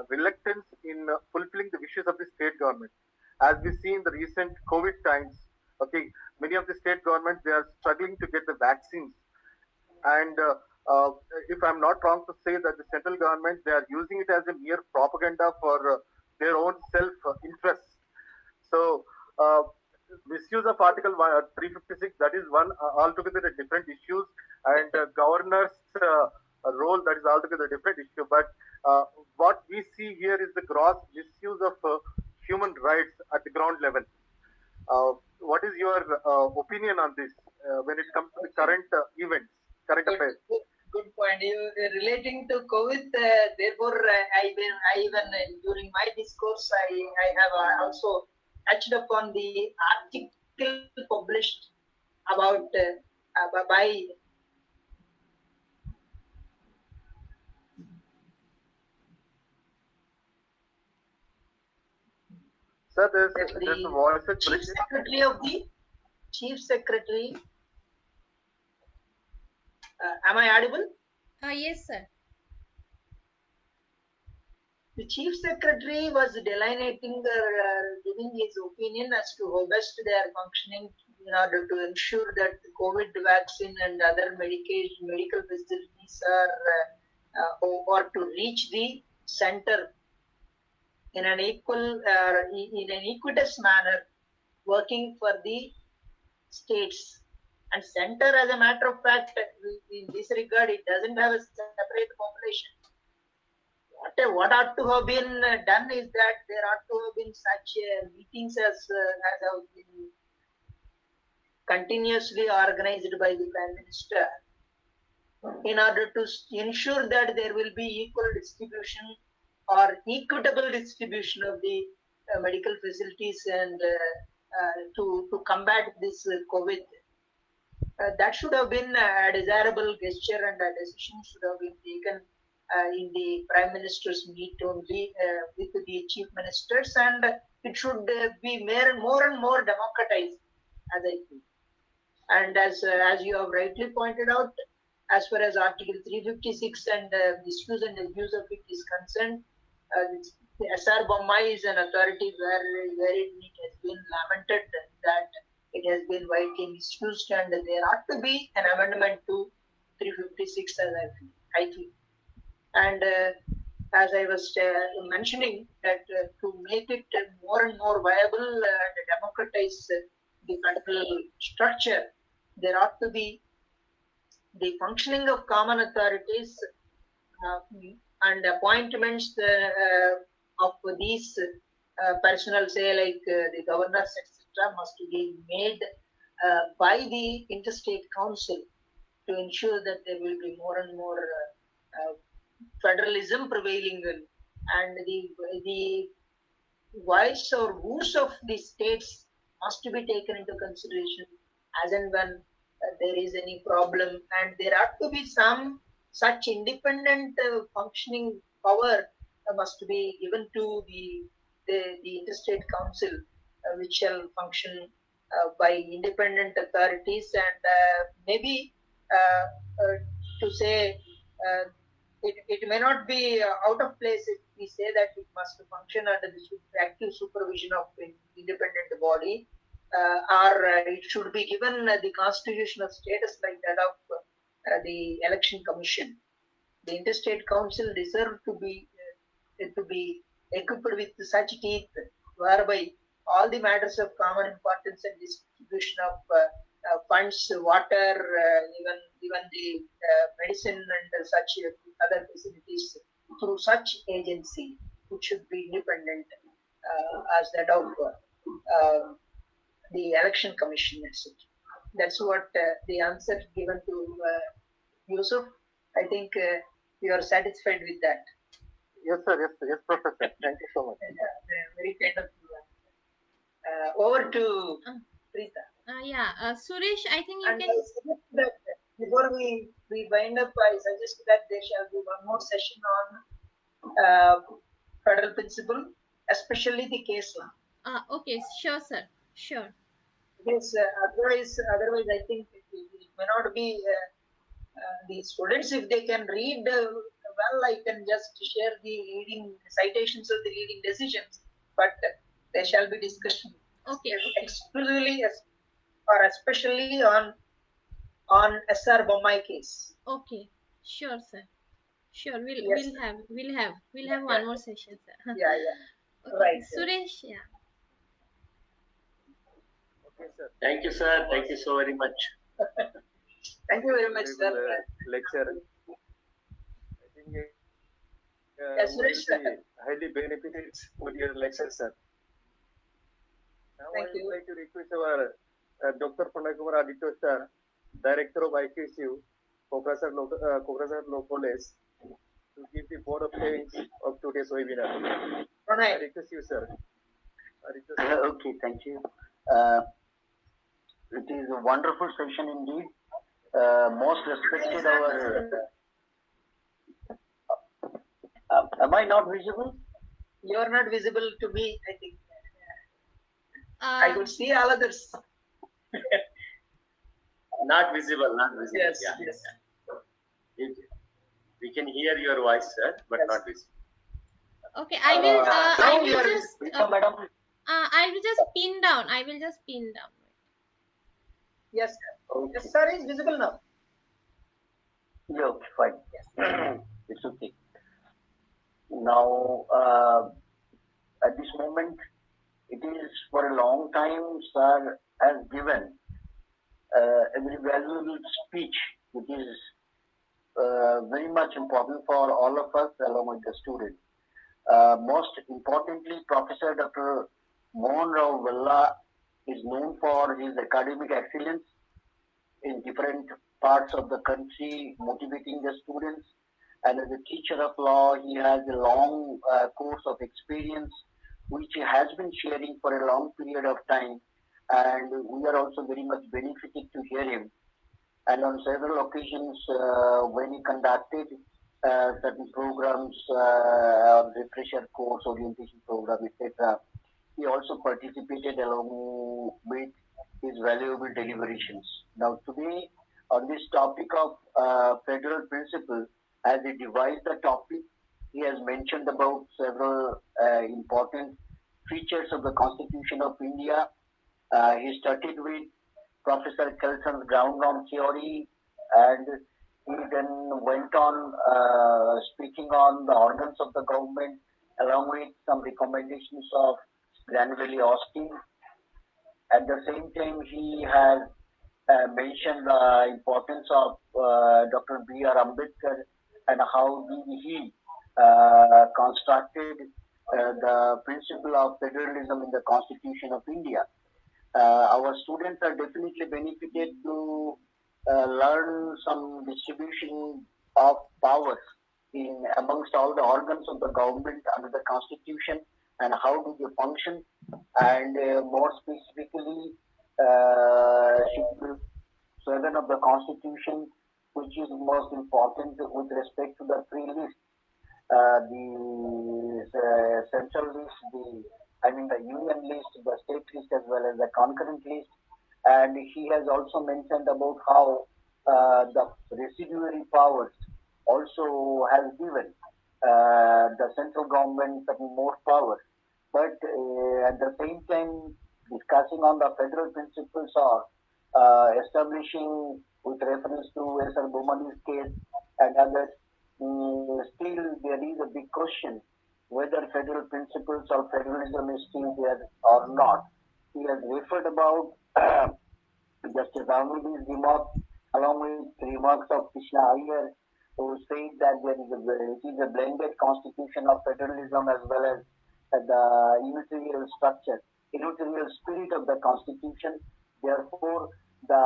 reluctance in fulfilling the wishes of the state government. As we see in the recent COVID times, okay, many of the state governments they are struggling to get the vaccines, and if I'm not wrong to say that the central government they are using it as a mere propaganda for their own self interest. So, misuse of Article 356, that is one altogether a different issues, and governor's role, that is altogether a different issue. But what we see here is the gross misuse of human rights at the ground level. What is your opinion on this when it comes to the current events, current affairs? Good point. Relating to COVID, therefore, I even during my discourse, I have also touched upon the article published about by Sir, there's a voice Chief Secretary. Am I audible? Yes, sir. The Chief Secretary was delineating, giving his opinion as to how best they are functioning in order to ensure that the COVID vaccine and other medical facilities are or to reach the center in an in an equitous manner, working for the states. And center, as a matter of fact, in this regard, it doesn't have a separate population. What ought to have been done is that there ought to have been such meetings as have been continuously organized by the Prime Minister in order to ensure that there will be equal distribution or equitable distribution of the medical facilities and to combat this COVID. That should have been a desirable gesture, and a decision should have been taken in the Prime Minister's meet only with the Chief Ministers, and it should be more and more democratized, as I feel. And as you have rightly pointed out, as far as Article 356 and misuse and abuse of it is concerned, the SR Bommai is an authority wherein it has been lamented that it has been widely misused, and there ought to be an amendment to 356 as I feel. And as I was mentioning, that to make it more and more viable and democratize the federal structure, there ought to be the functioning of common authorities uh, and appointments of these personnel, say like the governors, etc., must be made by the interstate council to ensure that there will be more and more federalism prevailing, and the voice or views of the states must be taken into consideration as and when there is any problem, and there ought to be some such independent functioning power must be given to the interstate council, which shall function by independent authorities, and maybe uh, to say uh, it may not be out of place if we say that it must function under the active supervision of an independent body, or it should be given the constitutional status like that of the election commission. The interstate council deserve to be equipped with such teeth whereby all the matters of common importance and distribution of funds, water, even the medicine and such other facilities through such agency, which should be independent as that of the election commission, etc. That's what the answer given to Yusuf. I think you are satisfied with that. Yes, sir. Yes, Professor. Thank you so much. Very kind of you. Over to Preeta. Suresh, I think you And can. I suggest that before we wind up, I suggest that there shall be one more session on federal principle, especially the case law. Okay, sure, sir. Sure. Because otherwise, I think it may not be the students, if they can read well, I can just share the reading citations of the reading decisions, but there shall be discussion exclusively or especially on SR Bommai case. Okay, sure, sir. Sure, Yes, we'll have one more session, sir. Yeah. Okay, Right. Suresh, yeah. Okay, sir. Thank you, sir. Thank you so very much. Thank you very much, sir. Lecture. I think Yes, we will Suresh, be highly benefited with your lecture, sir. Now Thank I would you. like to request our Dr. Pandakumar Aditya, sir, Director of IQSU, Professor Locoles, to give the board of things of today's webinar. I request you, sir. Okay, thank you. It is a wonderful session indeed. Most respected our. Am I not visible? You are not visible to me, I think. I could see all others. Not visible. Yes, Yeah. yes. We can hear your voice, sir, but not visible. Okay, I will madam. I will just pin down. Yes, sir. Okay. Yes, sir, is visible now. Yeah, okay, fine. Yes. It's okay. Now, at this moment, it is for a long time, sir has given a very valuable speech, which is very much important for all of us along with the students. Most importantly, Professor Dr. Mohan Bolla is known for his academic excellence in different parts of the country, motivating the students. And as a teacher of law, he has a long course of experience, which he has been sharing for a long period of time. And we are also very much benefited to hear him. And on several occasions, when he conducted certain programs, refresher course, orientation program, etc., he also participated along with his valuable deliberations. Now, today, on this topic of federal principle, as he devised the topic, he has mentioned about several important features of the Constitution of India. He started with Professor Kelson's ground norm theory, and he then went on speaking on the organs of the government, along with some recommendations of Granville Austin. At the same time, he has mentioned the importance of Dr. B.R. Ambedkar and how he constructed the principle of federalism in the Constitution of India. Our students are definitely benefited to learn some distribution of powers in amongst all the organs of the government under the Constitution and how do they function, and more specifically, Schedule 7 of the Constitution, which is most important with respect to the three lists, the central list, the union list, the state list, as well as the concurrent list. And he has also mentioned about how the residuary powers also has given the central government certain more powers. But at the same time, discussing on the federal principles or establishing with reference to S.R. Bomani's case and others, still there is a big question whether federal principles or federalism is still there or not. He has referred about Justice Amudi's remark along with remarks of Krishna Iyer, who said that it is a blended constitution of federalism as well as the unitarian structure, unitarian spirit of the constitution. Therefore, the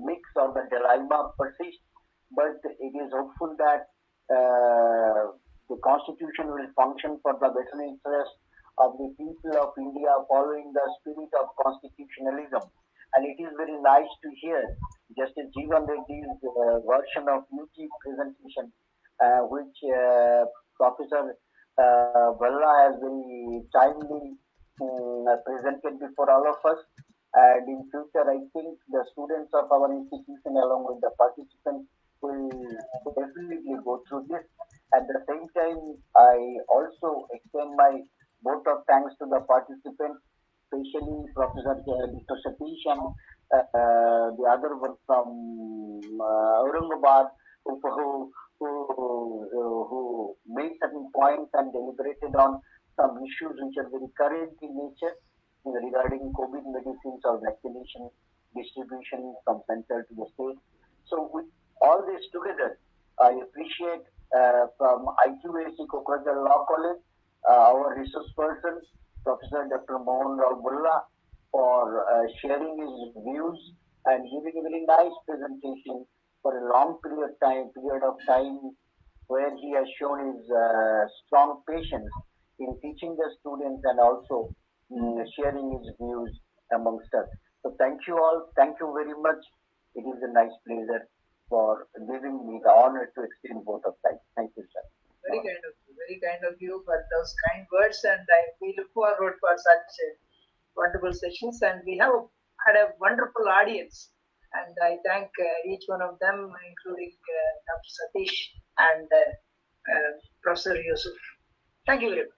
mix or the dilemma persists, but it is hopeful that the constitution will function for the better interest of the people of India following the spirit of constitutionalism. And it is very nice to hear Justice Jeevan Reddy's version of UT presentation, which Professor Bolla has very timely presented before all of us. And in future, I think the students of our institution, along with the participants, will definitely go through this. At the same time, I also extend my vote of thanks to the participants, especially Professor Dr. Satish and the other one from Aurangabad, who made certain points and deliberated on some issues which are very current in nature regarding COVID medicines or vaccination distribution from center to the state. So with all this together, I appreciate from IQAC Kokrajal Law College, our resource person, Professor Dr. Mohan Bolla, for sharing his views and giving a very nice presentation for a long period of time, where he has shown his strong patience in teaching the students and also sharing his views amongst us. So thank you all. Thank you very much. It is a nice pleasure for giving me the honor to extend vote of thanks. Thank you, sir. Very kind of you for those kind words, and we look forward for such wonderful sessions. And we have had a wonderful audience, and I thank each one of them, including Dr. Satish and Professor Yusuf. Thank you very much.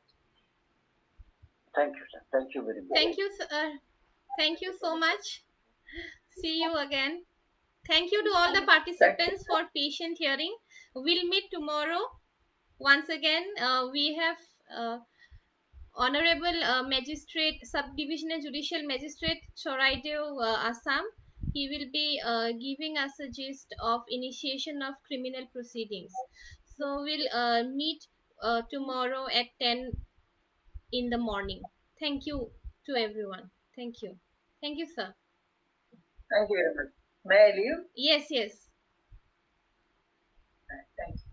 Thank you, sir. Thank you very much. Thank you, sir. Thank you so much. See you again. Thank you to all the participants for patient hearing. We'll meet tomorrow. Once again, we have Honorable Magistrate, Subdivisional Judicial Magistrate Choraidev, Assam. He will be giving us a gist of initiation of criminal proceedings. So we'll meet tomorrow at 10 in the morning. Thank you to everyone. Thank you. Thank you, sir. Thank you very much. May I leave? Yes, yes. Thank you.